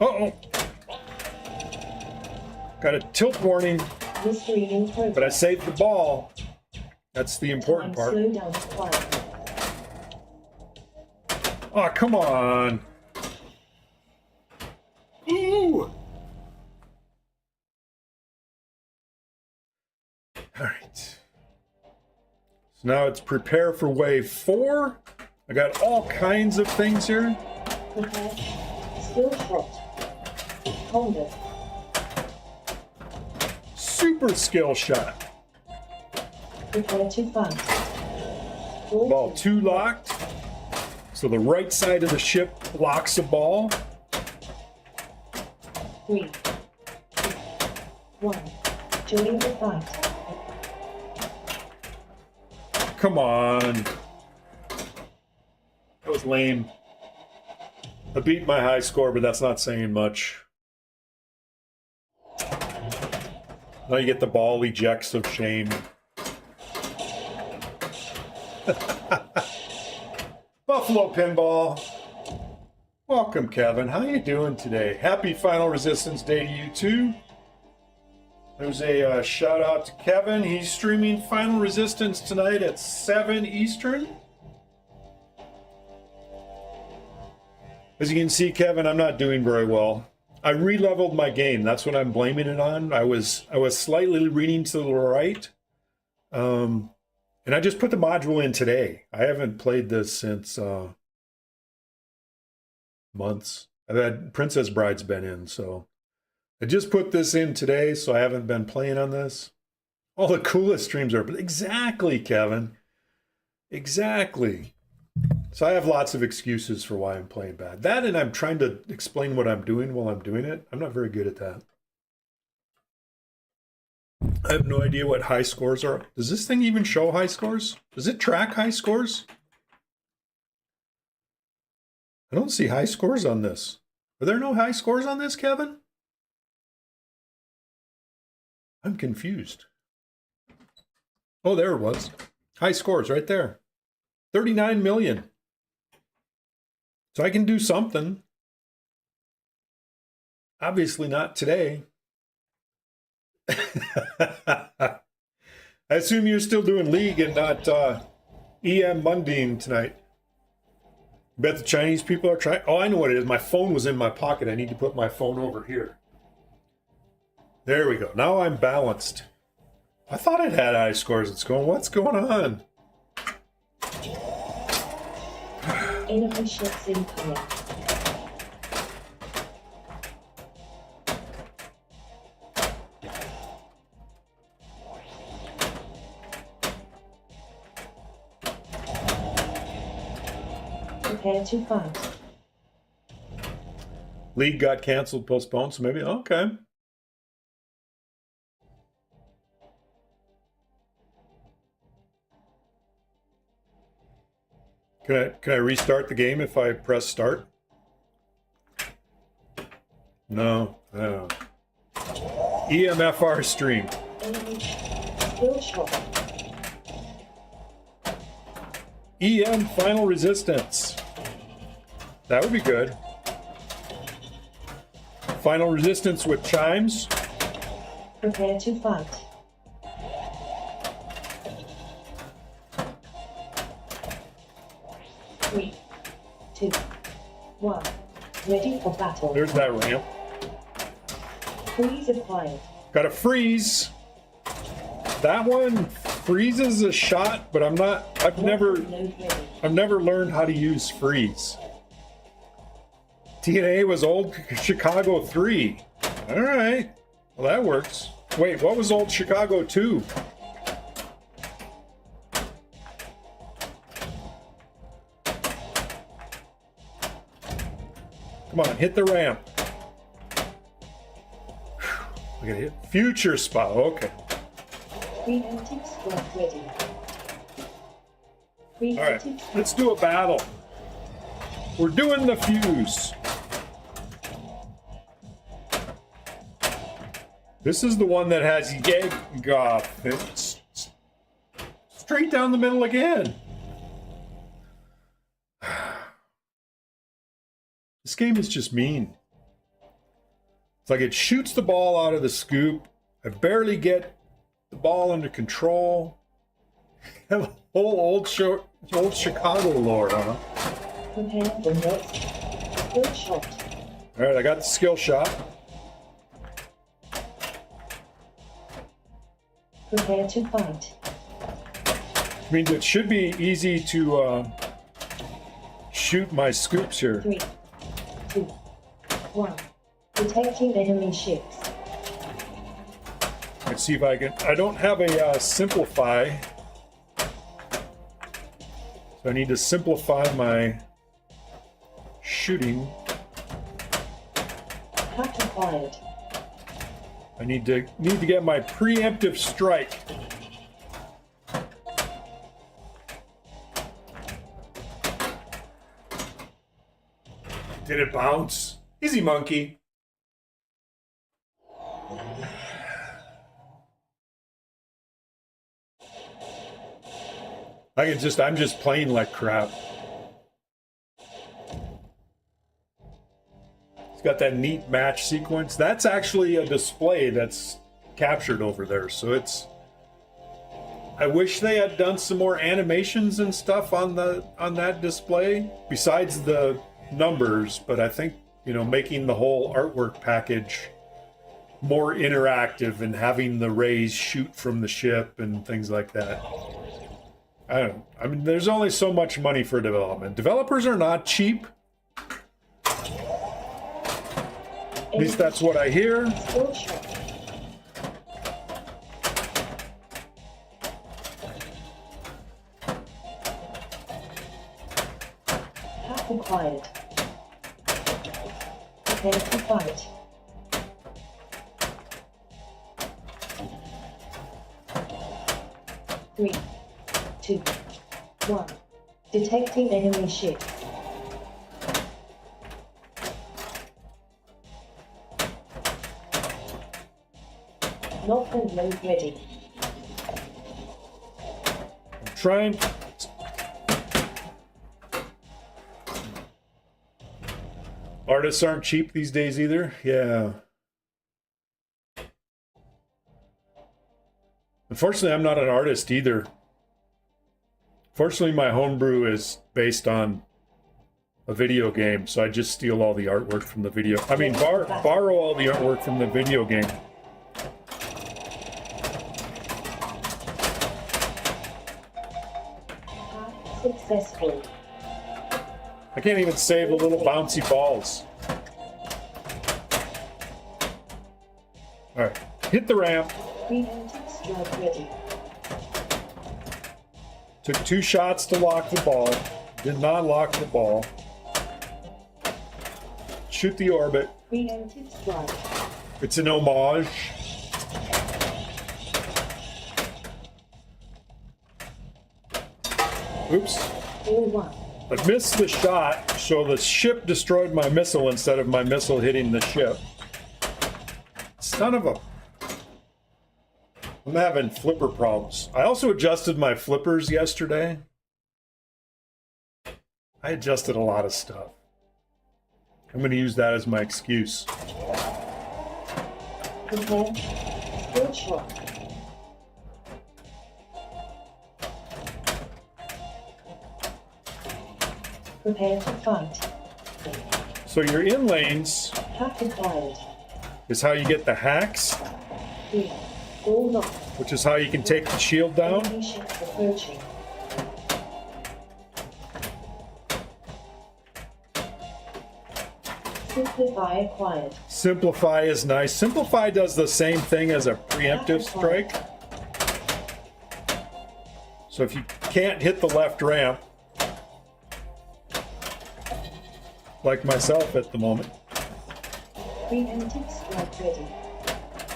Uh-oh. Got a tilt warning, Mystery in progress. but I saved the ball. That's the important Time part. slow down acquired. Oh, come on. Ooh. All right. So now it's prepare for wave 4. I got all kinds of things here. Prepare. Skill shot. Holder. Super skill shot. Prepare to fight. Ball 2 locked. So the right side of the ship locks a ball. 3, 2, 1. Join the fight. Come on. That was lame. I beat my high score, but that's not saying much. Now you get the ball ejects of shame. Buffalo Pinball. Welcome, Kevin. How you doing today? Happy Final Resistance Day to you too. There's a shout out to Kevin. He's streaming Final Resistance tonight at 7 Eastern. As you can see, Kevin, I'm not doing very well. I re-leveled my game. That's what I'm blaming it on. I was slightly leaning to the right. And I just put the module in today. I haven't played this since months. I've had Princess Bride's been in, so I just put this in today, so I haven't been playing on this. All the coolest streams are, but exactly, Kevin. Exactly. So I have lots of excuses for why I'm playing bad. That, and I'm trying to explain what I'm doing while I'm doing it. I'm not very good at that. I have no idea what high scores are. Does this thing even show high scores? Does it track high scores? I don't see high scores on this. Are there no high scores on this, Kevin? I'm confused. Oh, there it was. High scores right there. 39 million. So I can do something. Obviously not today. I assume you're still doing League and not EM Mundine tonight. Bet the Chinese people are trying. Oh, I know what it is. My phone was in my pocket. I need to put my phone over here. There we go. Now I'm balanced. I thought it had high scores. It's going, what's going on? Enemy ships incoming. Prepare to fight. League got canceled, postponed, so maybe, okay. Can I restart the game if I press start? No. EMFR stream. Enemy skill shot. EM Final Resistance. That would be good. Final Resistance with chimes. Prepare to fight. Three, two, one. Ready for battle. There's that ramp. Freeze acquired. Got a freeze. That one freezes a shot, but I've never learned how to use freeze. TNA was old Chicago 3. All right. Well, that works. Wait, what was old Chicago 2? Come on, hit the ramp. We gotta hit future spot. Okay. Preemptive strike ready. All right, let's do a battle. We're doing the fuse. This is the one that has Yeggoff. It's straight down the middle again. This game is just mean. It's like it shoots the ball out of the scoop. I barely get the ball under control. Have a whole old Chicago lore, huh? Prepare for next. Skill shot. All right, I got the skill shot. Prepare to fight. I mean, it should be easy to shoot my scoops here. 3, 2, 1. Detecting enemy ships. Let's see if I can. I don't have a simplify, so I need to simplify my shooting. Hack acquired. I need to get my preemptive strike. Did it bounce? Easy, monkey. I'm just playing like crap. It's got that neat match sequence. That's actually a display that's captured over there. So I wish they had done some more animations and stuff on that display besides the numbers, but I think, making the whole artwork package more interactive and having the rays shoot from the ship and things like that. I mean, there's only so much money for development. Developers are not cheap. At least that's what I hear. Skill shot. Hack acquired. Prepare to fight. Three, 2, 1. Detecting enemy ship. Lock and load ready. I'm trying. Artists aren't cheap these days either. Yeah. Unfortunately, I'm not an artist either. Fortunately, my homebrew is based on a video game, so I just steal all the artwork from the video. I mean, borrow all the artwork from the video game. Successful. I can't even save the little bouncy balls. All right, hit the ramp. Preemptive strike ready. Took 2 shots to lock the ball. Did not lock the ball. Shoot the orbit. Preemptive strike. It's an homage. Oops. 4-1. I missed the shot, so the ship destroyed my missile instead of my missile hitting the ship. Son of a... I'm having flipper problems. I also adjusted my flippers yesterday. I adjusted a lot of stuff. I'm going to use that as my excuse. Prepare. Skill shot. Prepare to fight. So your in lanes, Hack acquired. is how you get the hacks, 3. Ball lock. which is how you can take the shield down. Enemy ships approaching. Simplify acquired. Simplify is nice. Simplify does the same thing as a preemptive strike. So if you can't hit the left ramp, like myself at the moment, Preemptive strike ready.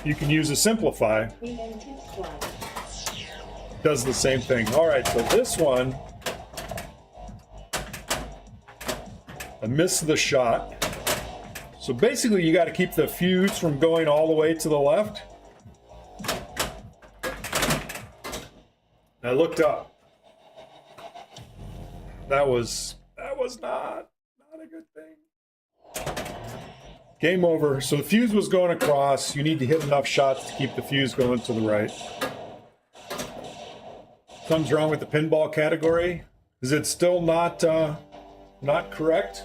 you can use a simplify. Preemptive strike. Does the same thing. All right, so this one, I missed the shot. So basically you got to keep the fuse from going all the way to the left. I looked up. That was not a good thing. Game over. So the fuse was going across. You need to hit enough shots to keep the fuse going to the right. Something's wrong with the pinball category. Is it still not correct?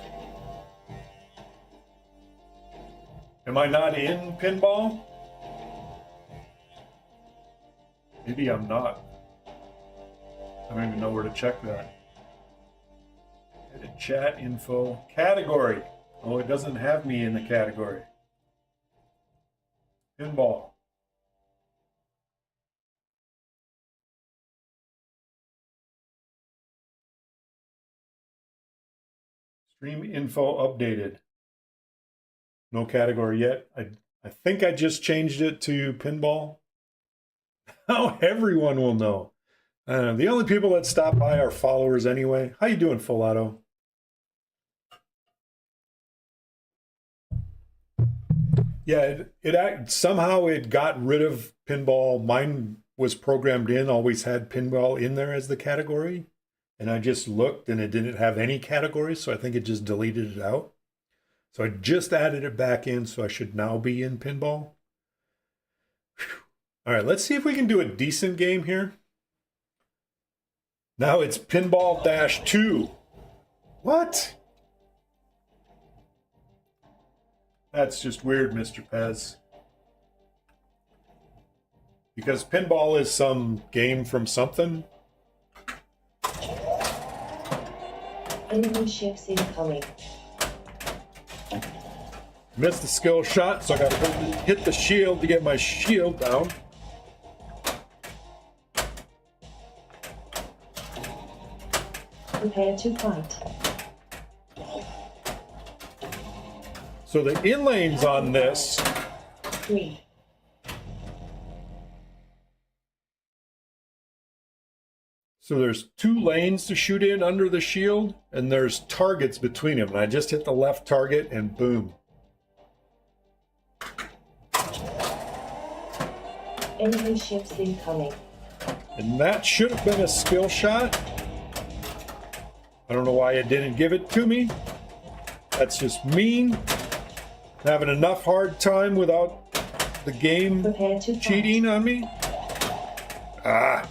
Am I not in pinball? Maybe I'm not. I don't even know where to check that. Edit chat info. Category. Oh, it doesn't have me in the category. Pinball. Stream info updated. No category yet. I think I just changed it to pinball. Now everyone will know. The only people that stop by are followers anyway. How you doing, Full Auto? Yeah, somehow it got rid of pinball. Mine was programmed in, always had pinball in there as the category. And I just looked and it didn't have any categories, so I think it just deleted it out. So I just added it back in, so I should now be in pinball. Whew. All right, let's see if we can do a decent game here. Now it's Pinball Dash 2. What? That's just weird, Mr. Pez. Because pinball is some game from something. Enemy ships incoming. Missed the skill shot, so I got to hit the shield to get my shield down. Prepare to fight. So the in lanes on this, 3. so there's 2 lanes to shoot in under the shield, and there's targets between them. And I just hit the left target, and boom. Enemy ships incoming. And that should have been a skill shot. I don't know why it didn't give it to me. That's just mean. Having enough hard time without the game Prepare to cheating on me. Ah,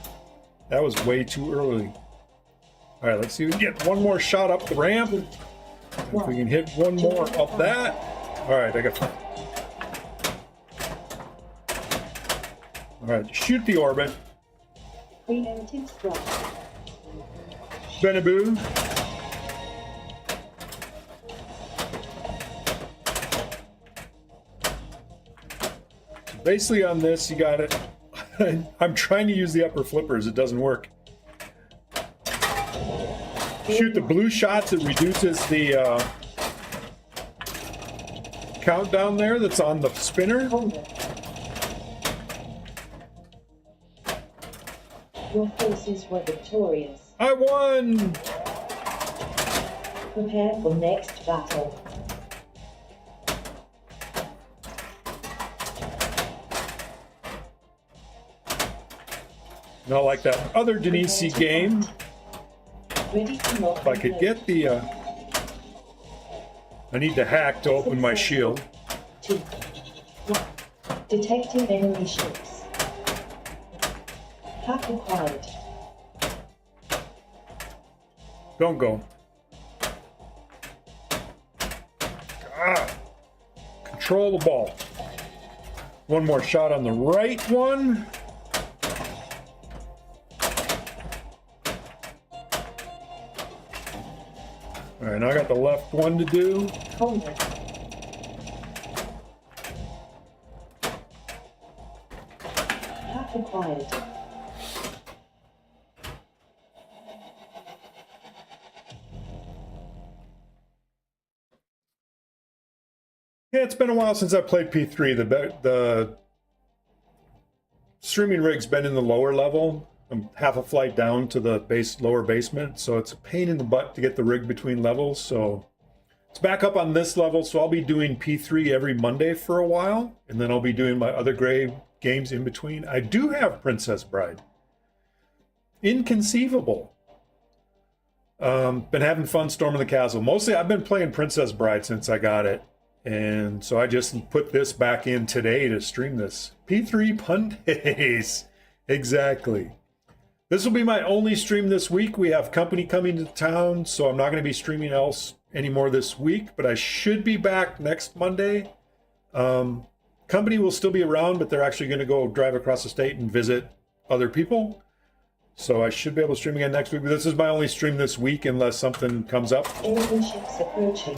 that was way too early. All right, let's see if we can get one more shot up the ramp. If we can hit one more up that. All right, I got. All right, shoot the orbit. Preemptive strike. Benaboo. Basically on this, you got it. I'm trying to use the upper flippers. It doesn't work. Shoot the blue shots. It reduces the countdown there that's on the spinner. Hold it. Your forces were victorious. I won! Prepare for next battle. Not like that other Denise game. Ready to lock. If I could get the... I need the hack to open my shield. 2. 1. Detecting enemy ships. Hack acquired. Don't go. Ah. Control the ball. One more shot on the right one. All right, now I got the left one to do. Hold it. Path acquired. Yeah, it's been a while since I played P3. The streaming rig's been in the lower level. I'm half a flight down to the lower basement, so it's a pain in the butt to get the rig between levels. So it's back up on this level, so I'll be doing P3 every Monday for a while, and then I'll be doing my other gray games in between. I do have Princess Bride. Inconceivable. Been having fun storming the castle. Mostly I've been playing Princess Bride since I got it. And so I just put this back in today to stream this. P3 Pun Days. Exactly. This will be my only stream this week. We have company coming to town, so I'm not going to be streaming else anymore this week, but I should be back next Monday. Company will still be around, but they're actually going to go drive across the state and visit other people. So I should be able to stream again next week, but this is my only stream this week unless something comes up. Enemy ships approaching.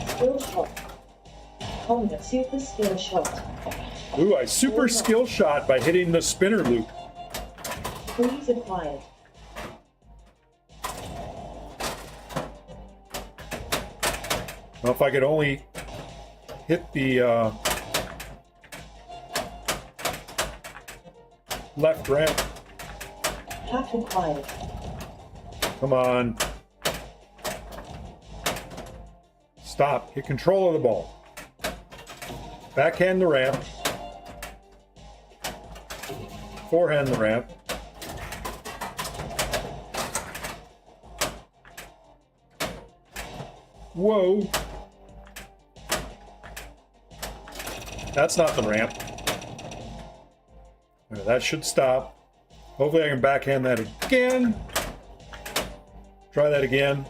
Skill shot. Combat super skill shot. Ooh, I super skill shot by hitting the spinner loop. Freeze acquired. Well, if I could only hit the left ramp. Path acquired. Come on. Stop. Get control of the ball. Backhand the ramp. Forehand the ramp. Whoa. That's not the ramp. That should stop. Hopefully I can backhand that again. Try that again.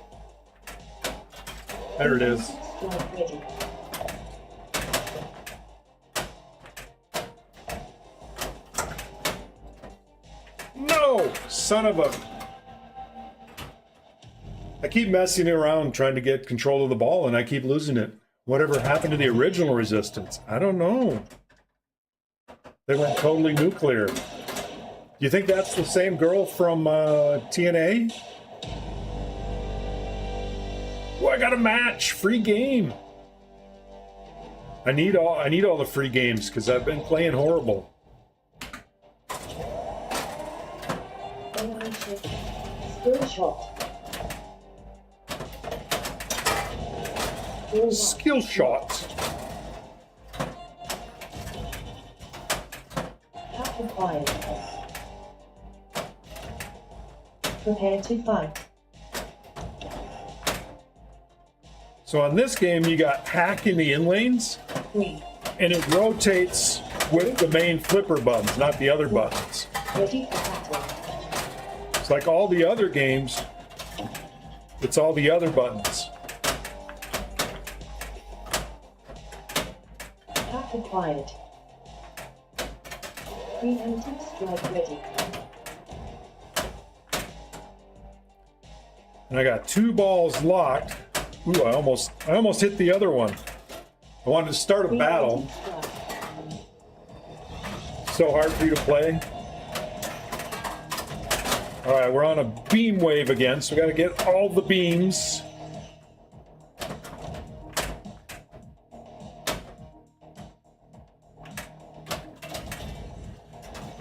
There it is. Strike ready. No! Son of a... I keep messing around trying to get control of the ball and I keep losing it. Whatever happened to the original resistance? I don't know. They went totally nuclear. Do you think that's the same girl from TNA? Oh, I got a match! Free game! I need all the free games because I've been playing horrible. Enemy ship. Skill shot. Skill shot. Path acquired. Prepare to fight. So on this game, you got hack in the in lanes, 3. and it rotates with the main flipper buttons, not the other buttons. Ready for battle. It's like all the other games, it's all the other buttons. Path acquired. Preemptive strike ready. And I got 2 balls locked. Ooh, I almost hit the other one. I wanted to start a battle. Preemptive strike. So hard for you to play. All right, we're on a beam wave again, so we got to get all the beams.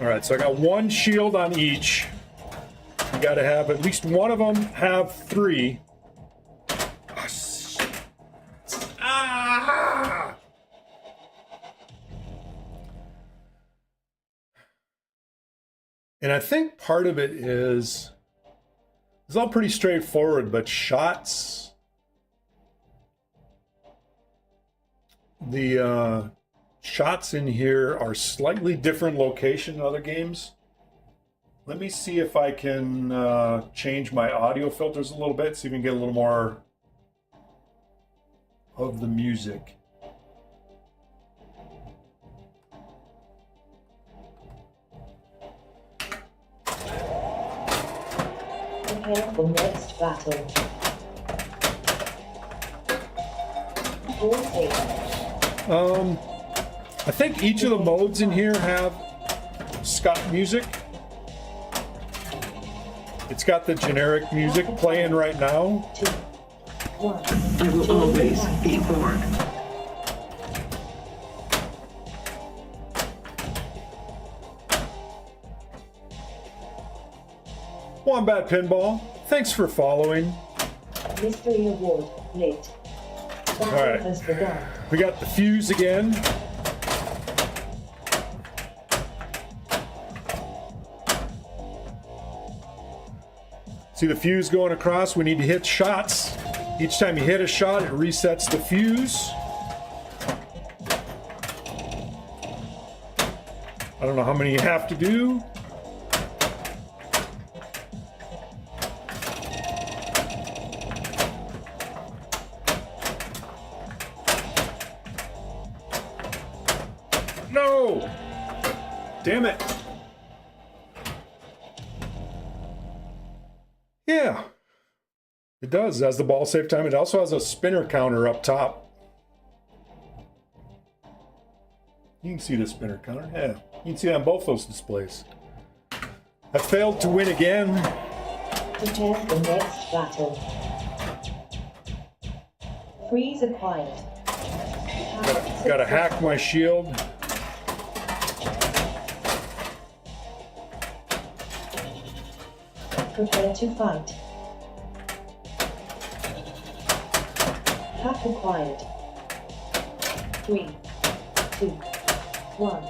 All right, so I got 1 shield on each. You got to have at least one of them have 3. Ah! And I think part of it is it's all pretty straightforward, but shots, the shots in here are slightly different location in other games. Let me see if I can change my audio filters a little bit, so you can get a little more of the music. Prepare for next battle. All safe. I think each of the modes in here have Scott music. It's got the generic music playing right now. 2, 1. I will always be born. Wombat Pinball, thanks for following. Mystery award lit. Battle right. has begun. We got the fuse again. See the fuse going across? We need to hit shots. Each time you hit a shot, it resets the fuse. I don't know how many you have to do. No! Damn it. Yeah. It does. It has the ball save time. It also has a spinner counter up top. You can see the spinner counter. Yeah. You can see it on both those displays. I failed to win again. Prepare for next battle. Freeze acquired. Gotta hack my shield. Prepare to fight. Hack acquired. 3, 2, 1.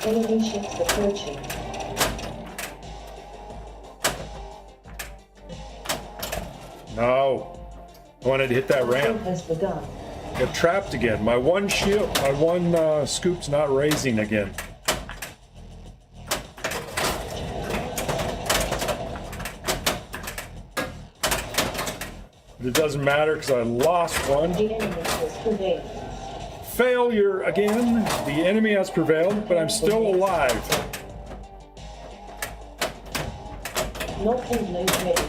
Enemy ships approaching. No. I wanted to hit that Battle ramp. has begun. Got trapped again. My one shield, my one scoop's not raising again. But it doesn't matter because I lost one. The enemy has prevailed. Failure again. The enemy has prevailed, but I'm still alive. Knocking low ready.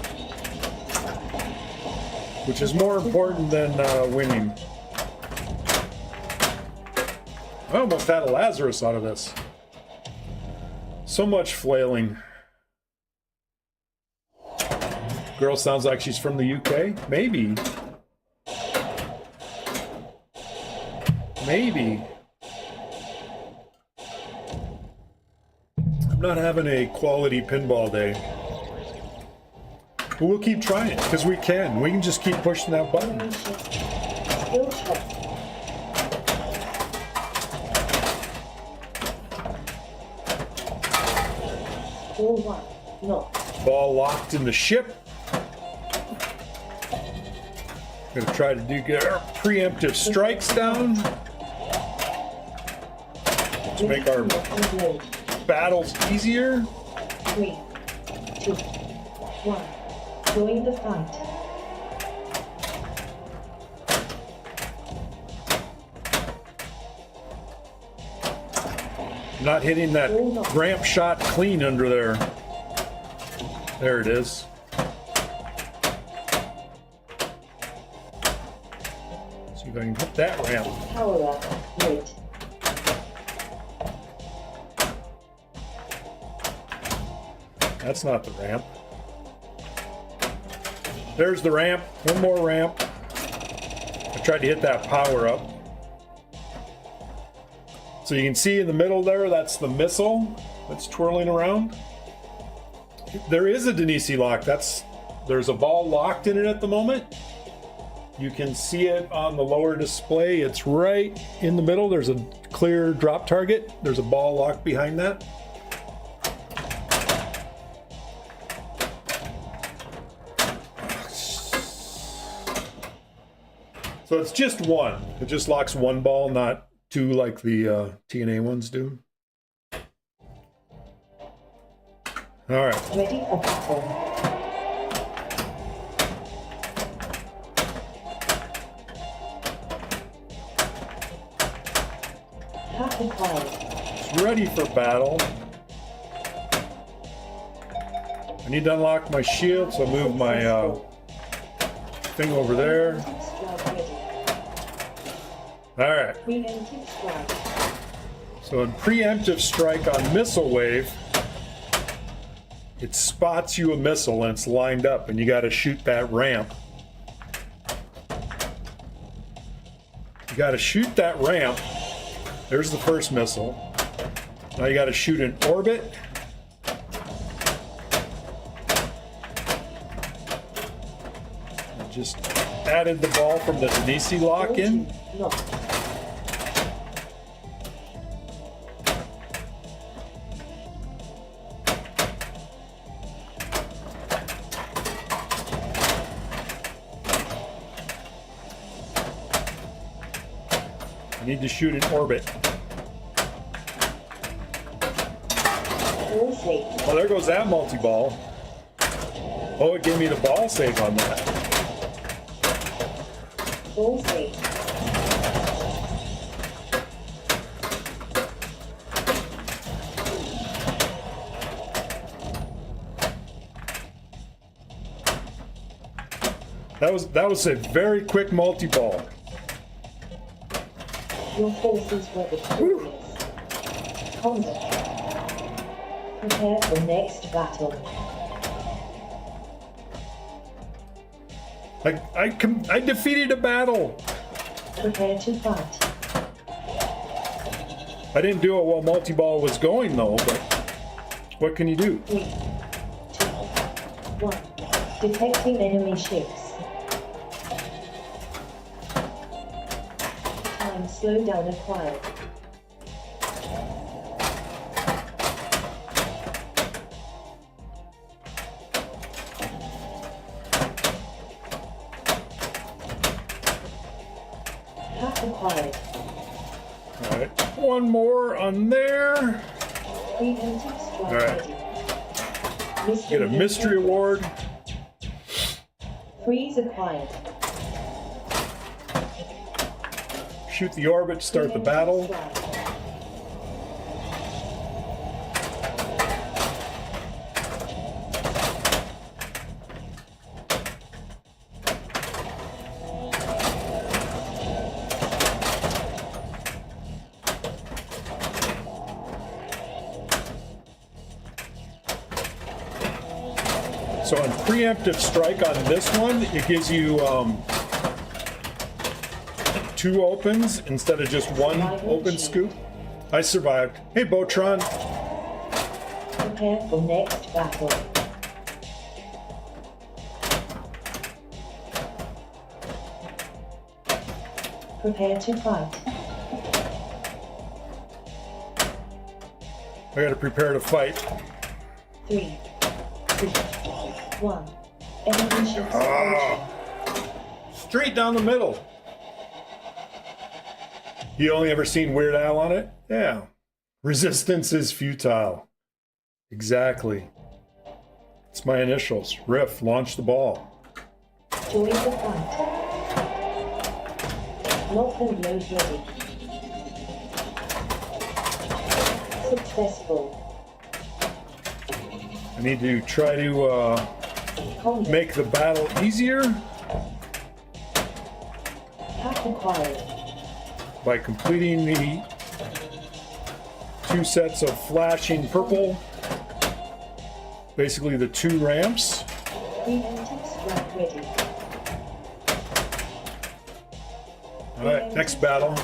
Which is more important than winning. I almost had a Lazarus out of this. So much flailing. Girl sounds like she's from the UK. Maybe. Maybe. I'm not having a quality pinball day. But we'll keep trying because we can. We can just keep pushing that button. Enemy ships. Skill check. All 1. Knock. Ball locked in the ship. Gonna try to get our preemptive strikes down to make our Knocking low. battles easier. 3, 2, 1. Join the fight. Not hitting that ramp shot clean under there. There it is. See if I can hit that ramp. Power up. Lit. That's not the ramp. There's the ramp. One more ramp. I tried to hit that power up. So you can see in the middle there, that's the missile that's twirling around. There is a Denisi lock. There's a ball locked in it at the moment. You can see it on the lower display. It's right in the middle. There's a clear drop target. There's a ball locked behind that. So it's just one. It just locks one ball, not two like the TNA ones do. All right. Ready for battle. Hack acquired. It's ready for battle. I need to unlock my shield, so I'll move my thing over there. Strike ready. All right. Preemptive strike. So in preemptive strike on missile wave, it spots you a missile and it's lined up, and you got to shoot that ramp. You got to shoot that ramp. There's the first missile. Now you got to shoot an orbit. I just added the ball from the Denisi lock in. Lock. I need to shoot an orbit. Ball save. Oh, there goes that multi-ball. Oh, it gave me the ball save on that. Ball save. That was a very quick multi-ball. Your forces were victorious. Combat. Prepare for next battle. I defeated a battle. Prepare to fight. I didn't do it while multi-ball was going though, but what can you do? 3, 2, 1. Detecting enemy ships. Time slowdown acquired. Path acquired. All right, one more on there. Preemptive strike All right. ready. Get a mystery award. Freeze acquired. Shoot the orbit, start the battle. Strike. So on preemptive strike on this one, it gives you 2 opens instead of just 1 open scoop. I survived. Hey, Botron. Prepare for next battle. Prepare to fight. I gotta prepare to fight. 3, 2, 1. Enemy ships approaching. Straight down the middle. You only ever seen Weird Al on it? Yeah. Resistance is futile. Exactly. It's my initials. Riff, launch the ball. Join the fight. Lock and load ready. Successful. I need to try to Combat. make the battle easier Path acquired. by completing the 2 sets of flashing purple. Basically the 2 ramps. Preemptive strike ready. All right, next battle.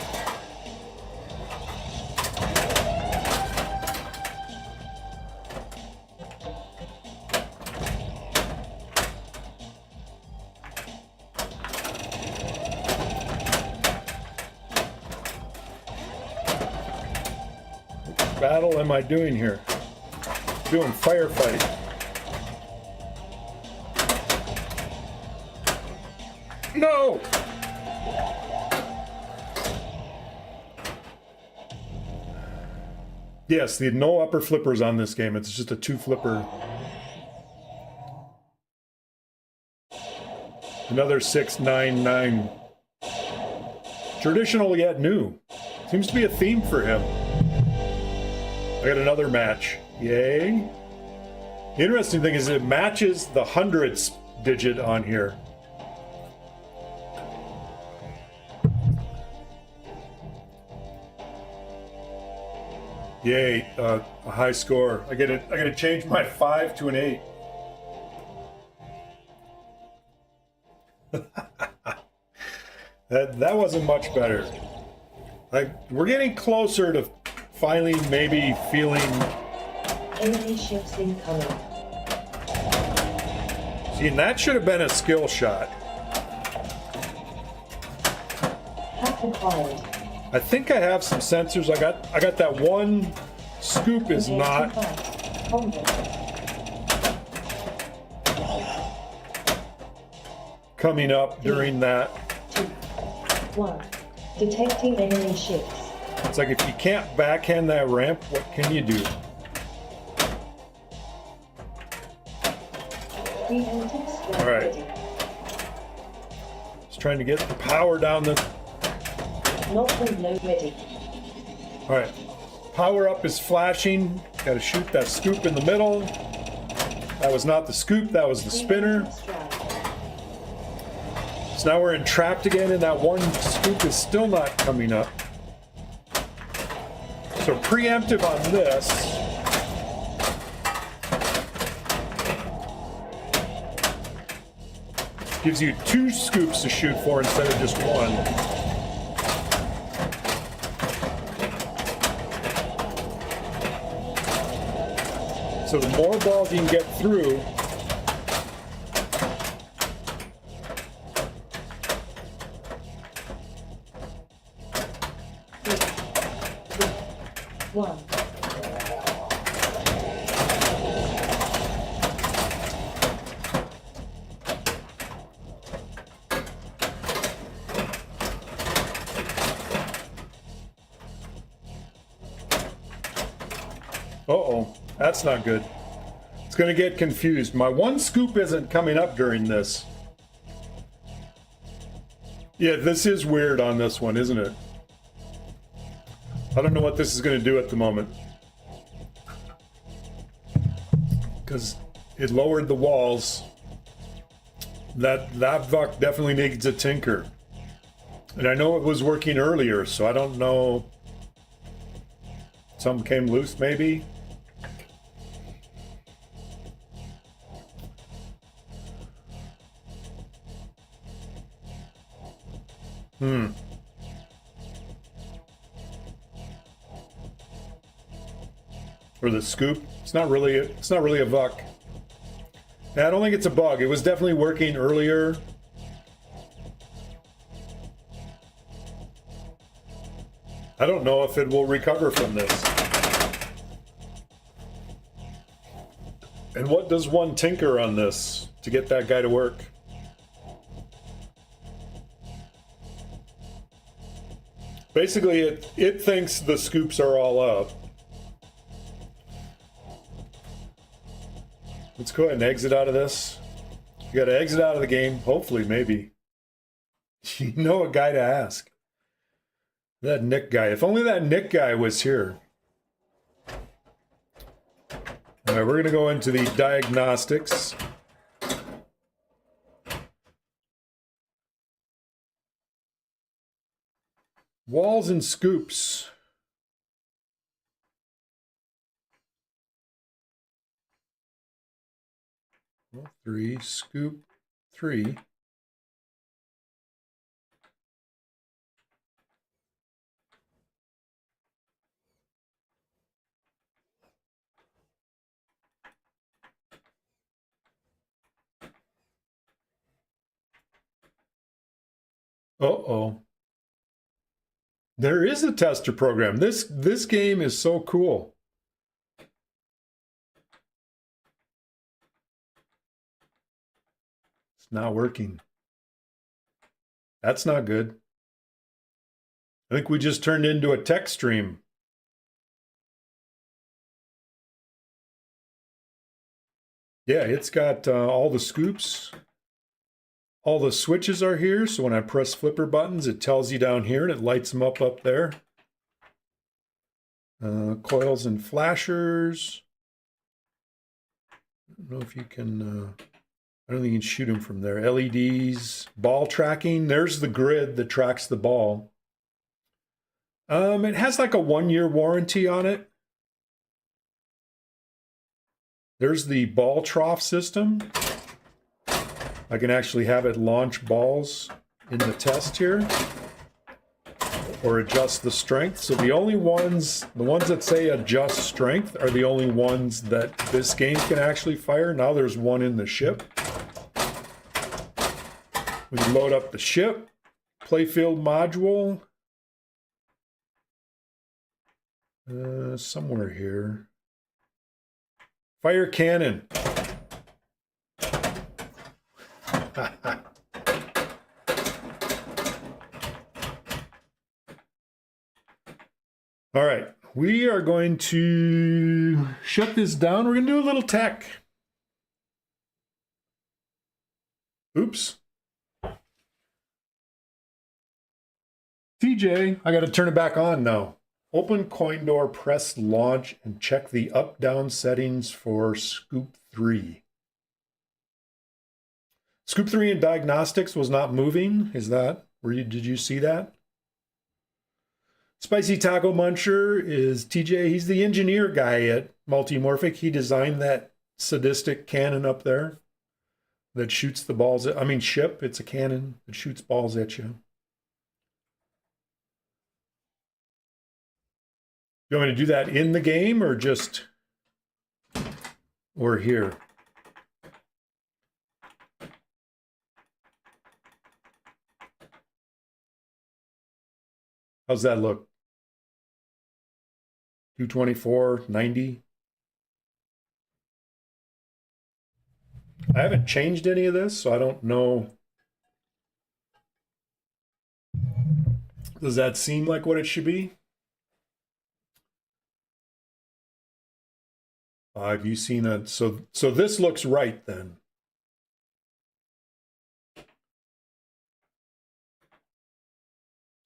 What battle am I doing here? Doing firefight. No! Yes, the no upper flippers on this game. It's just a 2 flipper. Another 699. Traditional yet new. Seems to be a theme for him. I got another match. Yay. The interesting thing is it matches the hundredths digit on here. Yay, a high score. I gotta change my 5 to an 8. That wasn't much better. We're getting closer to finally maybe feeling. Enemy ships incoming. See, and that should have been a skill shot. Hack acquired. I think I have some sensors. I got that one scoop is not. Coming up during that. 2, 1. Detecting enemy ships. It's like if you can't backhand that ramp, what can you do? Preemptive strike All right. ready. Just trying to get the power down the. Not reload ready. All right, power up is flashing. Got to shoot that scoop in the middle. That was not the scoop, that was the spinner. Preemptive strike. So now we're entrapped again, and that one scoop is still not coming up. So preemptive on this. Gives you 2 scoops to shoot for instead of just one. So the more balls you can get through, One. uh-oh, that's not good. It's gonna get confused. My one scoop isn't coming up during this. Yeah, this is weird on this one, isn't it? I don't know what this is gonna do at the moment. Because it lowered the walls. That VUC definitely needs a tinker. And I know it was working earlier, so I don't know. Something came loose, maybe? Or the scoop. It's not really a VUC. I don't think it's a bug. It was definitely working earlier. I don't know if it will recover from this. And what does one tinker on this to get that guy to work? Basically, it thinks the scoops are all up. Let's go ahead and exit out of this. You got to exit out of the game. Hopefully, maybe. You know a guy to ask. That Nick guy. If only that Nick guy was here. All right, we're going to go into the diagnostics. Walls and scoops. Well, 3, scoop 3. Uh-oh. There is a tester program. This game is so cool. It's not working. That's not good. I think we just turned into a tech stream. Yeah, it's got all the scoops. All the switches are here, so when I press flipper buttons, it tells you down here and it lights them up there. Coils and flashers. don't know if you can, I don't think you can shoot them from there. LEDs, ball tracking. There's the grid that tracks the ball. It has like a 1-year warranty on it. There's the ball trough system. I can actually have it launch balls in the test here or adjust the strength. So the ones that say adjust strength are the only ones that this game can actually fire. Now there's one in the ship. We can load up the ship, playfield module. Somewhere here. Fire cannon. All right, we are going to shut this down. We're going to do a little tech. Oops. TJ, I got to turn it back on now. Open coin door, press launch, and check the up-down settings for Scoop 3. Scoop 3 in diagnostics was not moving. Did you see that? Spicy Taco Muncher is TJ. He's the engineer guy at Multimorphic. He designed that sadistic cannon up there that shoots the balls. Ship. It's a cannon that shoots balls at you. You want me to do that in the game or here? How's that look? 224, 90. I haven't changed any of this, so I don't know. Does that seem like what it should be? Have you seen it? So this looks right then.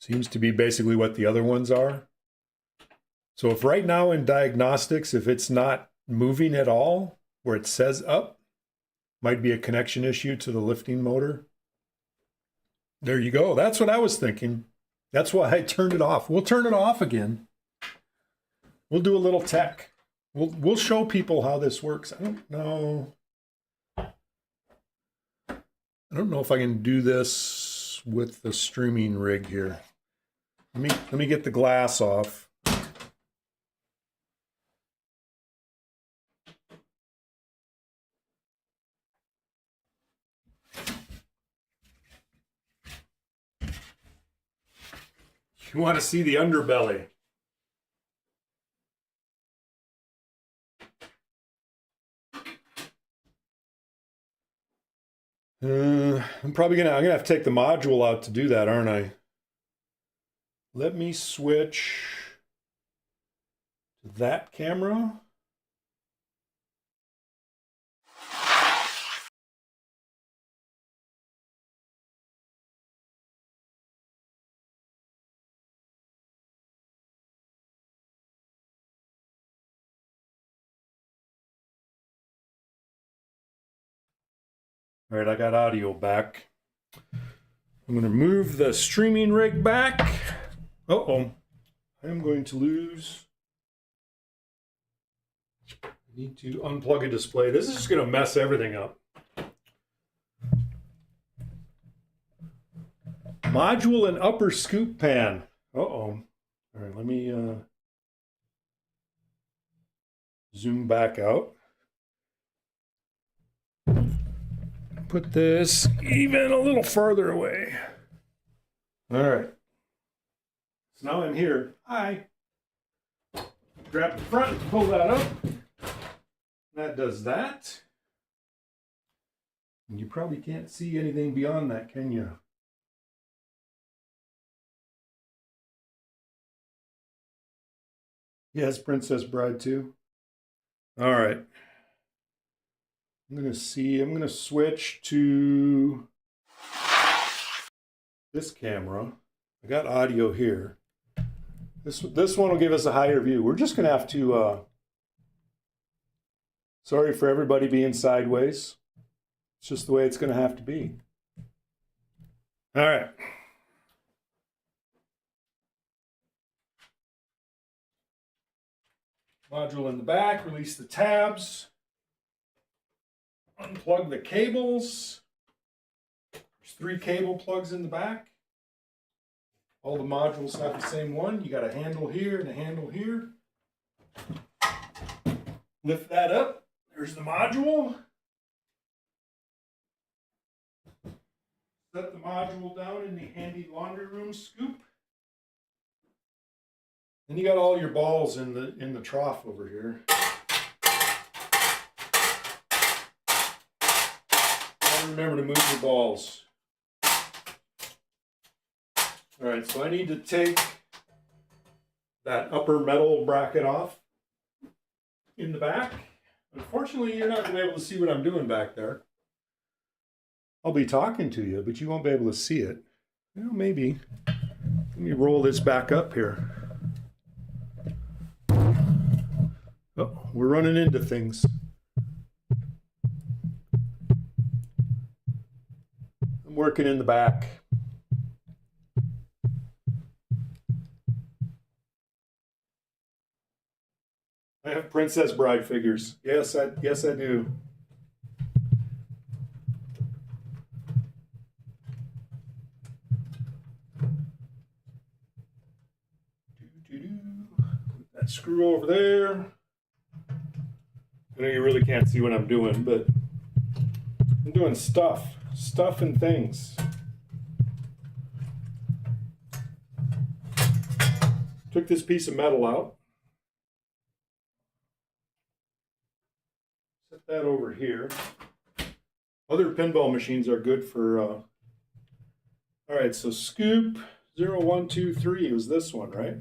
Seems to be basically what the other ones are. So if right now in diagnostics, if it's not moving at all, where it says up, might be a connection issue to the lifting motor. There you go. That's what I was thinking. That's why I turned it off. We'll turn it off again. We'll do a little tech. We'll show people how this works. I don't know if I can do this with the streaming rig here. Let me get the glass off. You want to see the underbelly. I'm gonna have to take the module out to do that, aren't I? Let me switch to that camera. All right, I got audio back. I'm going to move the streaming rig back. Uh-oh. I am going to lose. I need to unplug a display. This is just going to mess everything up. Module and upper scoop pan. Uh-oh. All right, let me zoom back out. Put this even a little farther away. All right. So now I'm here. Hi. Grab the front, pull that up. That does that. And you probably can't see anything beyond that, can you? Yes, Princess Bride too. All right. I'm going to switch to this camera. I got audio here. This one will give us a higher view. We're just going to have to Sorry for everybody being sideways. It's just the way it's going to have to be. All right. Module in the back, release the tabs. Unplug the cables. There's 3 cable plugs in the back. All the modules have the same one. You got a handle here and a handle here. Lift that up. There's the module. Set the module down in the handy laundry room scoop. Then you got all your balls in the trough over here. Remember to move your balls. All right, so I need to take that upper metal bracket off in the back. Unfortunately, you're not going to be able to see what I'm doing back there. I'll be talking to you, but you won't be able to see it. Well, maybe. Let me roll this back up here. Oh, we're running into things. I'm working in the back. I have Princess Bride figures. Yes, I do. Put that screw over there. I know you really can't see what I'm doing, but I'm doing stuff and things. Took this piece of metal out. Set that over here. Other pinball machines are good for, all right, so scoop 0, 1, 2, 3 was this one, right?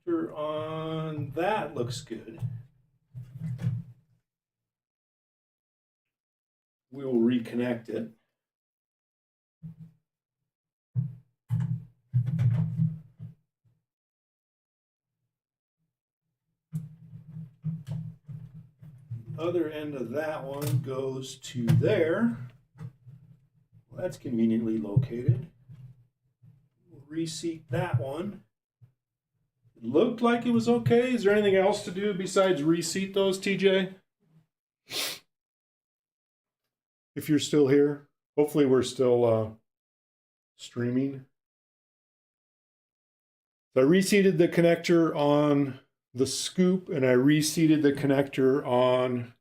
Connector on that looks good. We will reconnect it. Other end of that one goes to there. Well, that's conveniently located. We'll reseat that one. It looked like it was okay. Is there anything else to do besides reseat those, TJ? If you're still here, hopefully we're still streaming. So I reseated the connector on the scoop, and I reseated the connector on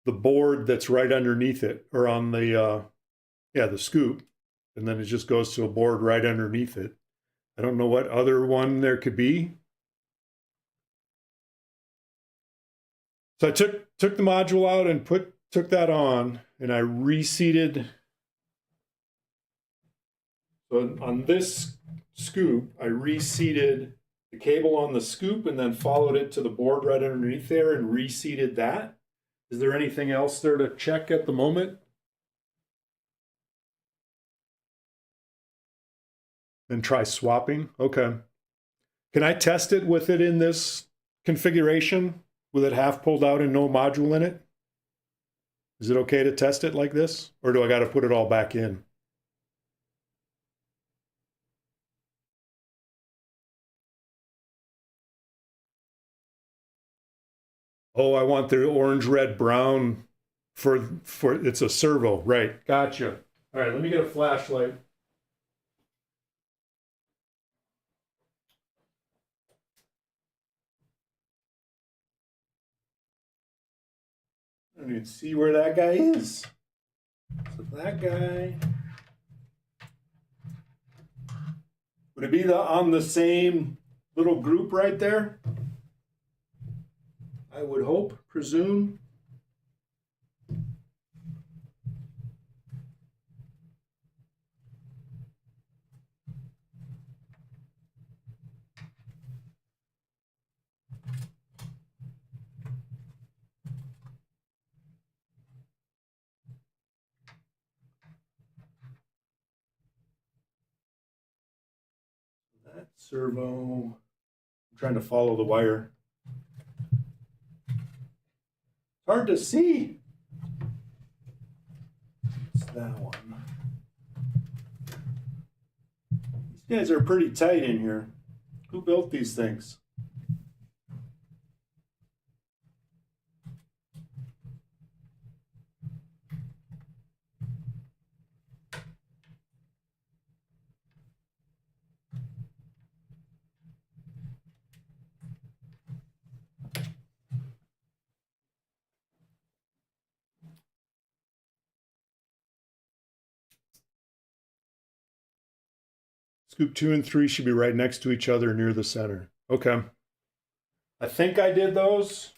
the board that's right underneath it, or on the the scoop, and then it just goes to a board right underneath it. I don't know what other one there could be. So I took the module out and took that on, and I reseated. So on this scoop, I reseated the cable on the scoop and then followed it to the board right underneath there and reseated that. Is there anything else there to check at the moment? And try swapping? Okay. Can I test it with it in this configuration with it half pulled out and no module in it? Is it okay to test it like this? Or do I got to put it all back in? Oh, I want the orange, red, brown for it's a servo, right? Gotcha. All right, let me get a flashlight. I don't even see where that guy is. So that guy. Would it be on the same little group right there? I would hope, presume. Servo. I'm trying to follow the wire. Hard to see. It's that one. These guys are pretty tight in here. Who built these things? Scoop 2 and 3 should be right next to each other near the center. Okay. I think I did those.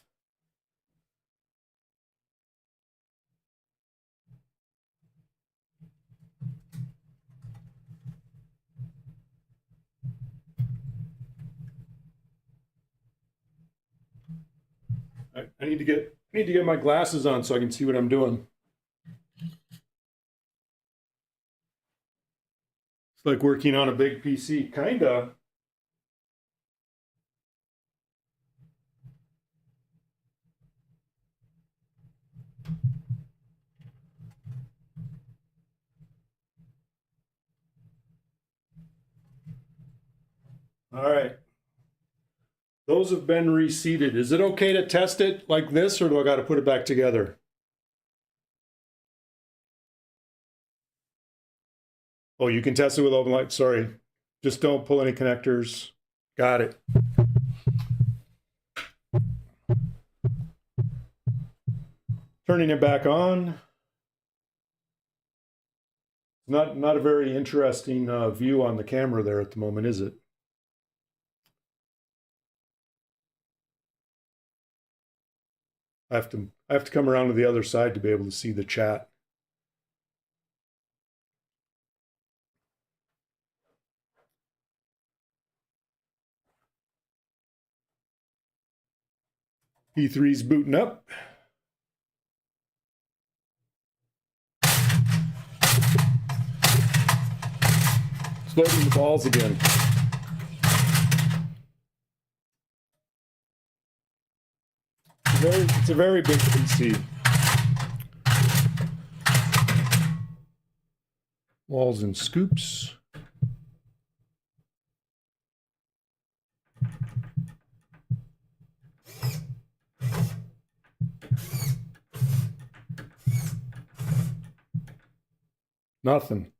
I need to get my glasses on so I can see what I'm doing. It's like working on a big PC, kinda. All right. Those have been reseated. Is it okay to test it like this, or do I got to put it back together? Oh, you can test it with open light. Sorry. Just don't pull any connectors. Got it. Turning it back on. Not a very interesting view on the camera there at the moment, is it? I have to come around to the other side to be able to see the chat. P3's booting up. It's loading the balls again. It's a very big PC. Walls and scoops. Nothing.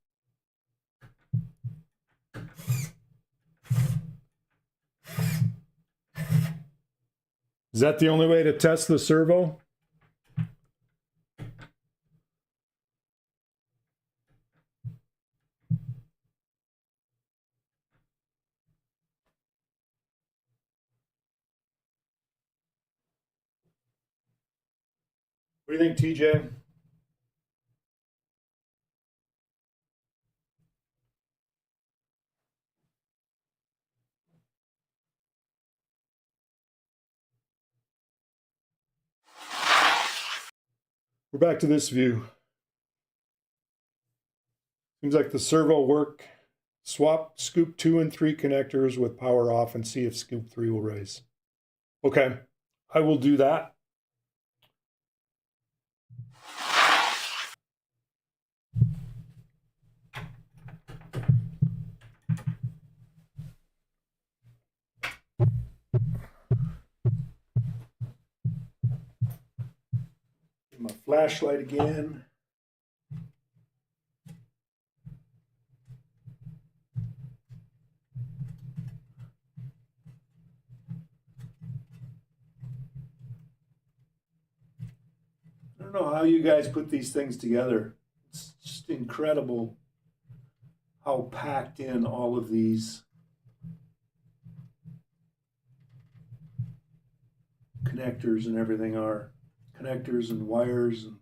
Is that the only way to test the servo? What do you think, TJ? We're back to this view. Seems like the servo work. Swap scoop 2 and 3 connectors with power off and see if scoop 3 will raise. Okay, I will do that. My flashlight again. I don't know how you guys put these things together. It's just incredible how packed in all of these connectors and everything are. Connectors and wires and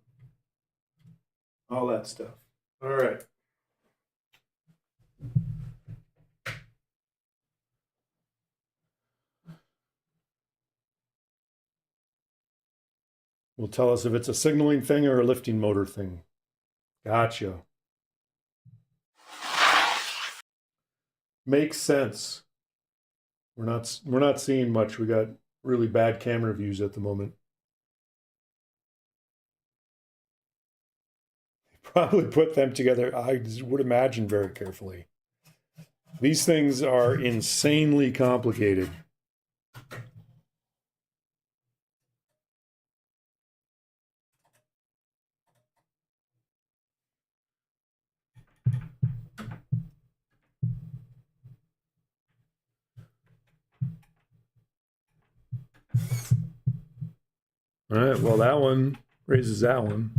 all that stuff. All right. Will tell us if it's a signaling thing or a lifting motor thing. Gotcha. Makes sense. We're not seeing much. We got really bad camera views at the moment. Probably put them together, I would imagine, very carefully. These things are insanely complicated. All right, well, that one raises that one.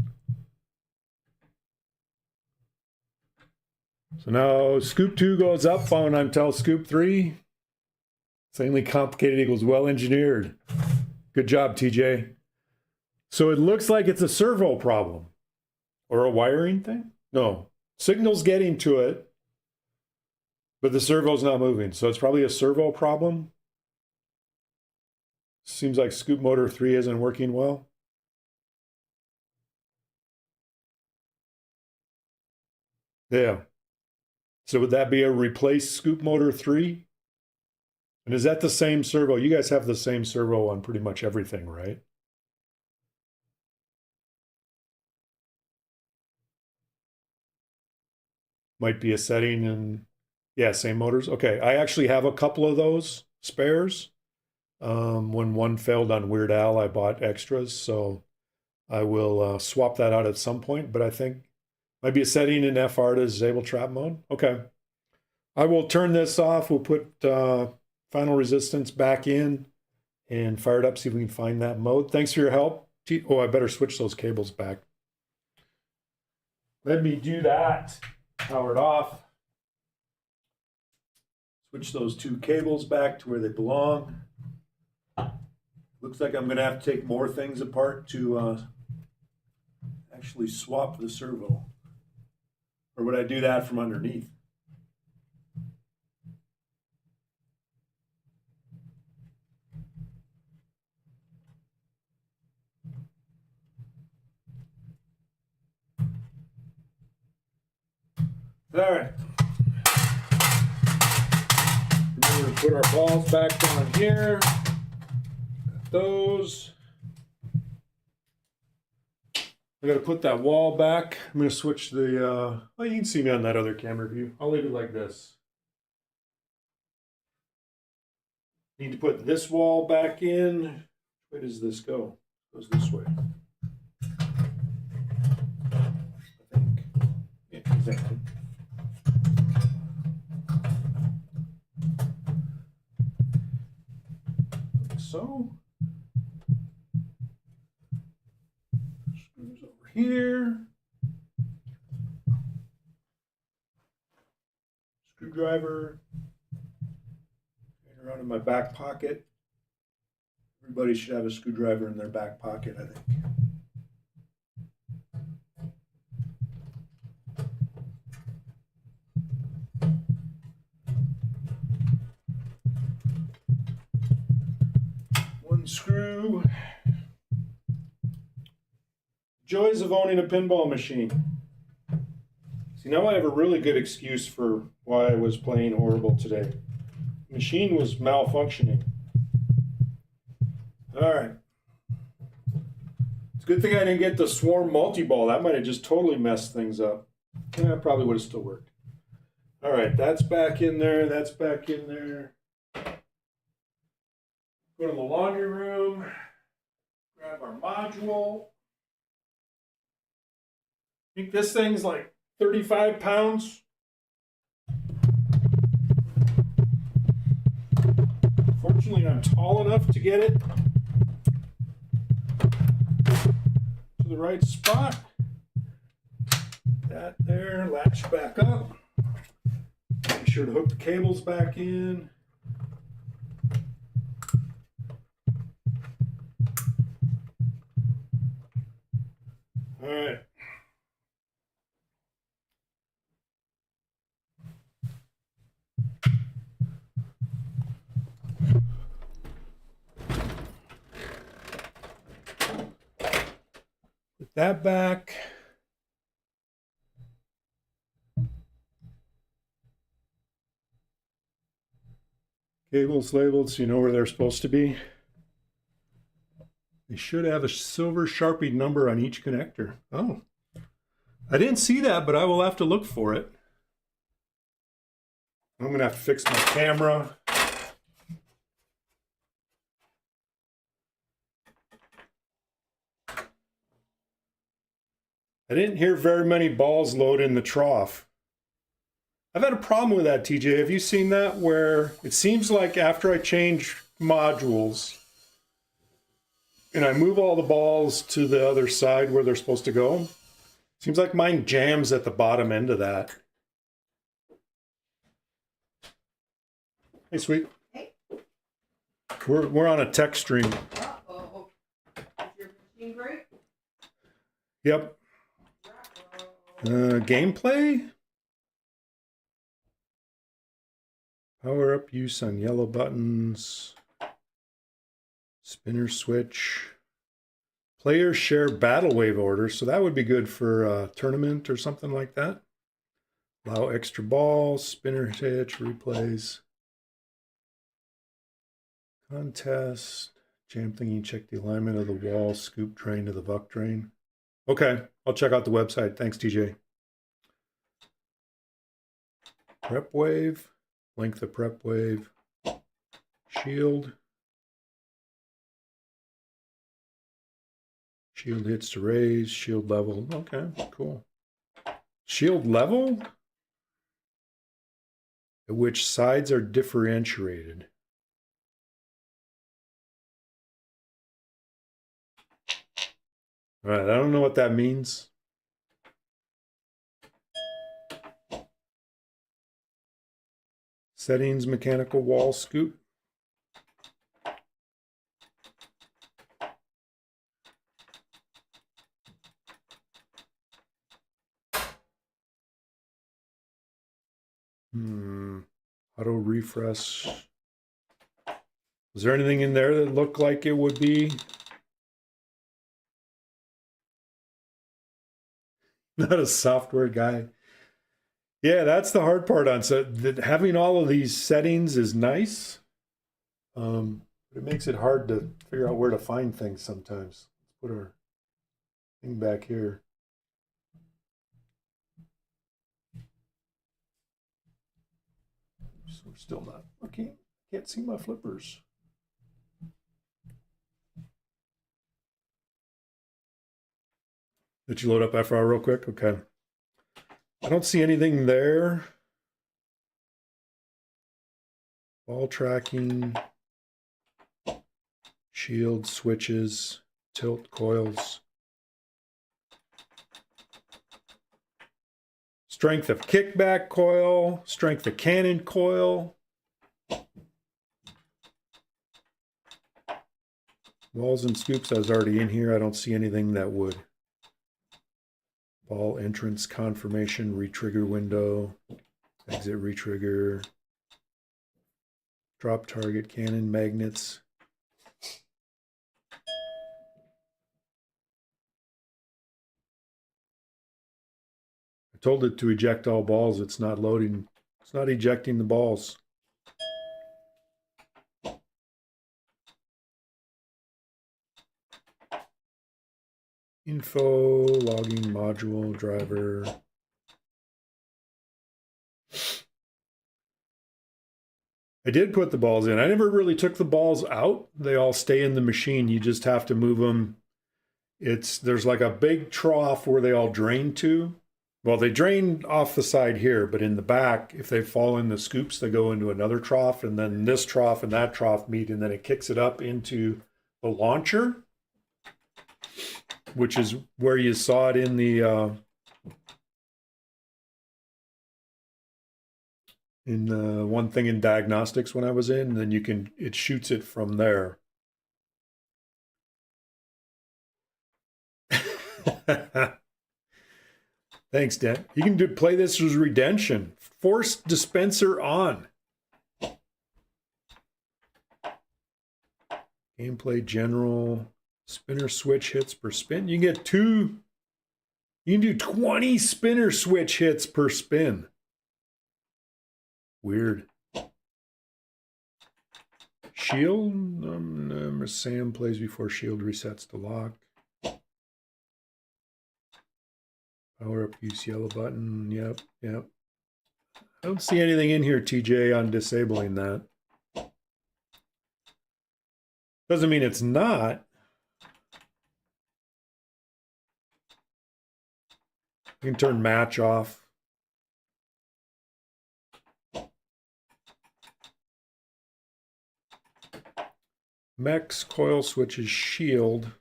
So now scoop 2 goes up on until scoop 3. Insanely complicated equals well engineered. Good job, TJ. So it looks like it's a servo problem or a wiring thing. No, signal's getting to it, but the servo's not moving. So it's probably a servo problem. Seems like scoop motor 3 isn't working well. Yeah. So would that be a replace scoop motor 3? And is that the same servo? You guys have the same servo on pretty much everything, right? Might be a setting and yeah, same motors. Okay, I actually have a couple of those spares. When one failed on Weird Al, I bought extras, so I will swap that out at some point. But I think might be a setting in FR to disable trap mode. Okay, I will turn this off. We'll put final resistance back in and fire it up. See if we can find that mode. Thanks for your help. Oh, I better switch those cables back. Let me do that. Power it off. Switch those 2 cables back to where they belong. Looks like I'm going to have to take more things apart to actually swap the servo. Or would I do that from underneath? All right. We're going to put our balls back down here. Got those. I got to put that wall back. I'm going to switch the, well, you can see me on that other camera view. I'll leave it like this. Need to put this wall back in. Where does this go? It goes this way. I think. Yeah, exactly. Like so. Screws over here. Screwdriver. Around in my back pocket. Everybody should have a screwdriver in their back pocket, I think. One screw. Joys of owning a pinball machine. See, now I have a really good excuse for why I was playing horrible today. The machine was malfunctioning. All right. It's a good thing I didn't get the Swarm multi-ball. That might have just totally messed things up. Yeah, probably would have still worked. All right, that's back in there. That's back in there. Go to the laundry room. Grab our module. I think this thing's like 35 pounds. Fortunately, I'm tall enough to get it to the right spot. That there, latch back up. Make sure to hook the cables back in. All right. Put that back. Cables labeled so you know where they're supposed to be. They should have a silver Sharpie number on each connector. Oh, I didn't see that, but I will have to look for it. I'm going to have to fix my camera. I didn't hear very many balls load in the trough. I've had a problem with that, TJ. Have you seen that? Where it seems like after I change modules and I move all the balls to the other side where they're supposed to go, seems like mine jams at the bottom end of that. Hey, sweet. Hey. We're on a tech stream. Uh-oh. Is your machine break? Yep. Gameplay? Power up use on yellow buttons. Spinner switch. Players share battle wave orders, so that would be good for a tournament or something like that. Allow extra balls, spinner hitch, replays. Contest. Jam thingy, check the alignment of the wall, scoop drain to the buck drain. Okay, I'll check out the website. Thanks, TJ. Prep wave. Length of prep wave. Shield. Shield hits to raise. Shield level. Okay, cool. Shield level? At which sides are differentiated. All right, I don't know what that means. Settings, mechanical wall scoop. Auto refresh. Was there anything in there that looked like it would be? Not a software guy. Yeah, that's the hard part on so that having all of these settings is nice. But it makes it hard to figure out where to find things sometimes. Let's put our thing back here. So we're still not looking. Can't see my flippers. Did you load up FR real quick? Okay. I don't see anything there. Ball tracking, shield switches, tilt coils. Strength of kickback coil, strength of cannon coil. Walls and scoops, I was already in here. I don't see anything that would. Ball entrance confirmation, retrigger window, exit retrigger, drop target cannon magnets. I told it to eject all balls. It's not loading. It's not ejecting the balls. Info, logging module, driver. I did put the balls in. I never really took the balls out. They all stay in the machine. You just have to move them. There's like a big trough where they all drain to. Well, they drain off the side here, but in the back, if they fall in the scoops, they go into another trough, and then this trough and that trough meet, and then it kicks it up into the launcher, which is where you saw it in the one thing in diagnostics when I was in, and then it shoots it from there. Thanks, Dan. You can play this as redemption. Force dispenser on. Gameplay general. Spinner switch hits per spin. You can get you can do 20 spinner switch hits per spin. Weird. Shield. Sam plays before shield resets to lock. Power up, use yellow button. Yep, yep. I don't see anything in here, TJ, on disabling that. Doesn't mean it's not. You can turn match off. Mechs, coil switches, shield,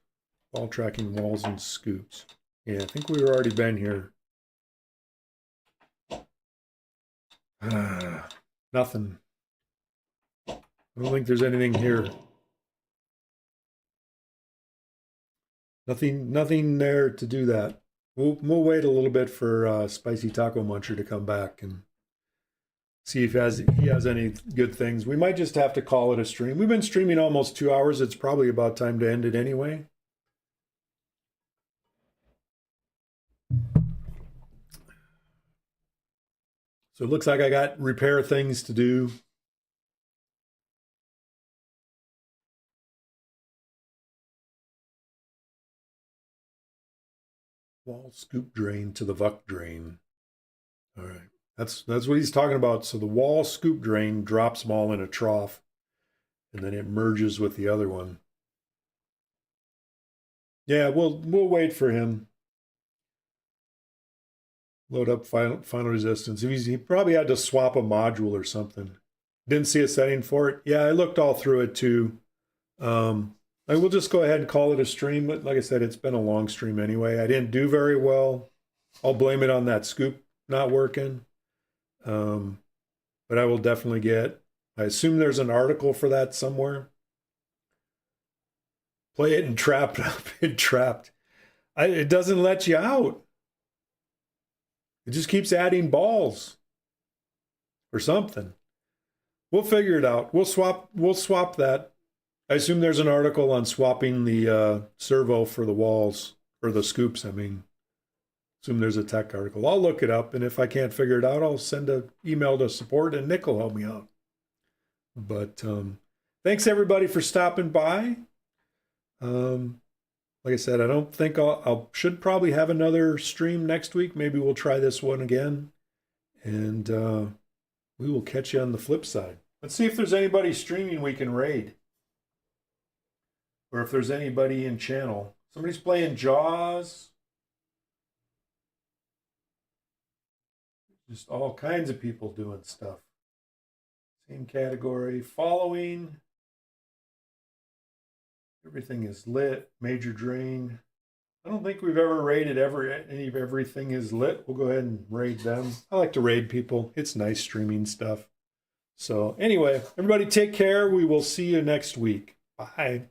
ball tracking, walls, and scoops. Yeah, I think we've already been here. Nothing. I don't think there's anything here. Nothing there to do that. We'll wait a little bit for Spicy Taco Muncher to come back and see if he has any good things. We might just have to call it a stream. We've been streaming almost 2 hours. It's probably about time to end it anyway. So it looks like I got repair things to do. Wall scoop drain to the Vuck drain. All right. That's what he's talking about. So the wall scoop drain drops them all in a trough, and then it merges with the other one. Yeah, we'll wait for him. Load up final resistance. He probably had to swap a module or something. Didn't see a setting for it. Yeah, I looked all through it too. I will just go ahead and call it a stream. But like I said, it's been a long stream anyway. I didn't do very well. I'll blame it on that scoop not working. But I will definitely get, I assume there's an article for that somewhere. Play it and trapped up and trapped. It doesn't let you out. It just keeps adding balls or something. We'll figure it out. We'll swap that. I assume there's an article on swapping the servo for the walls, or the scoops, I mean. Assume there's a tech article. I'll look it up, and if I can't figure it out, I'll send an email to support, and Nick will help me out. But thanks, everybody, for stopping by. Like I said, I don't think I'll should probably have another stream next week. Maybe we'll try this one again, and we will catch you on the flip side. Let's see if there's anybody streaming we can raid, or if there's anybody in channel. Somebody's playing Jaws. Just all kinds of people doing stuff. Same category. Following. Everything is lit. Major drain. I don't think we've ever raided any of Everything is Lit. We'll go ahead and raid them. I like to raid people. It's nice streaming stuff. So anyway, everybody take care. We will see you next week. Bye.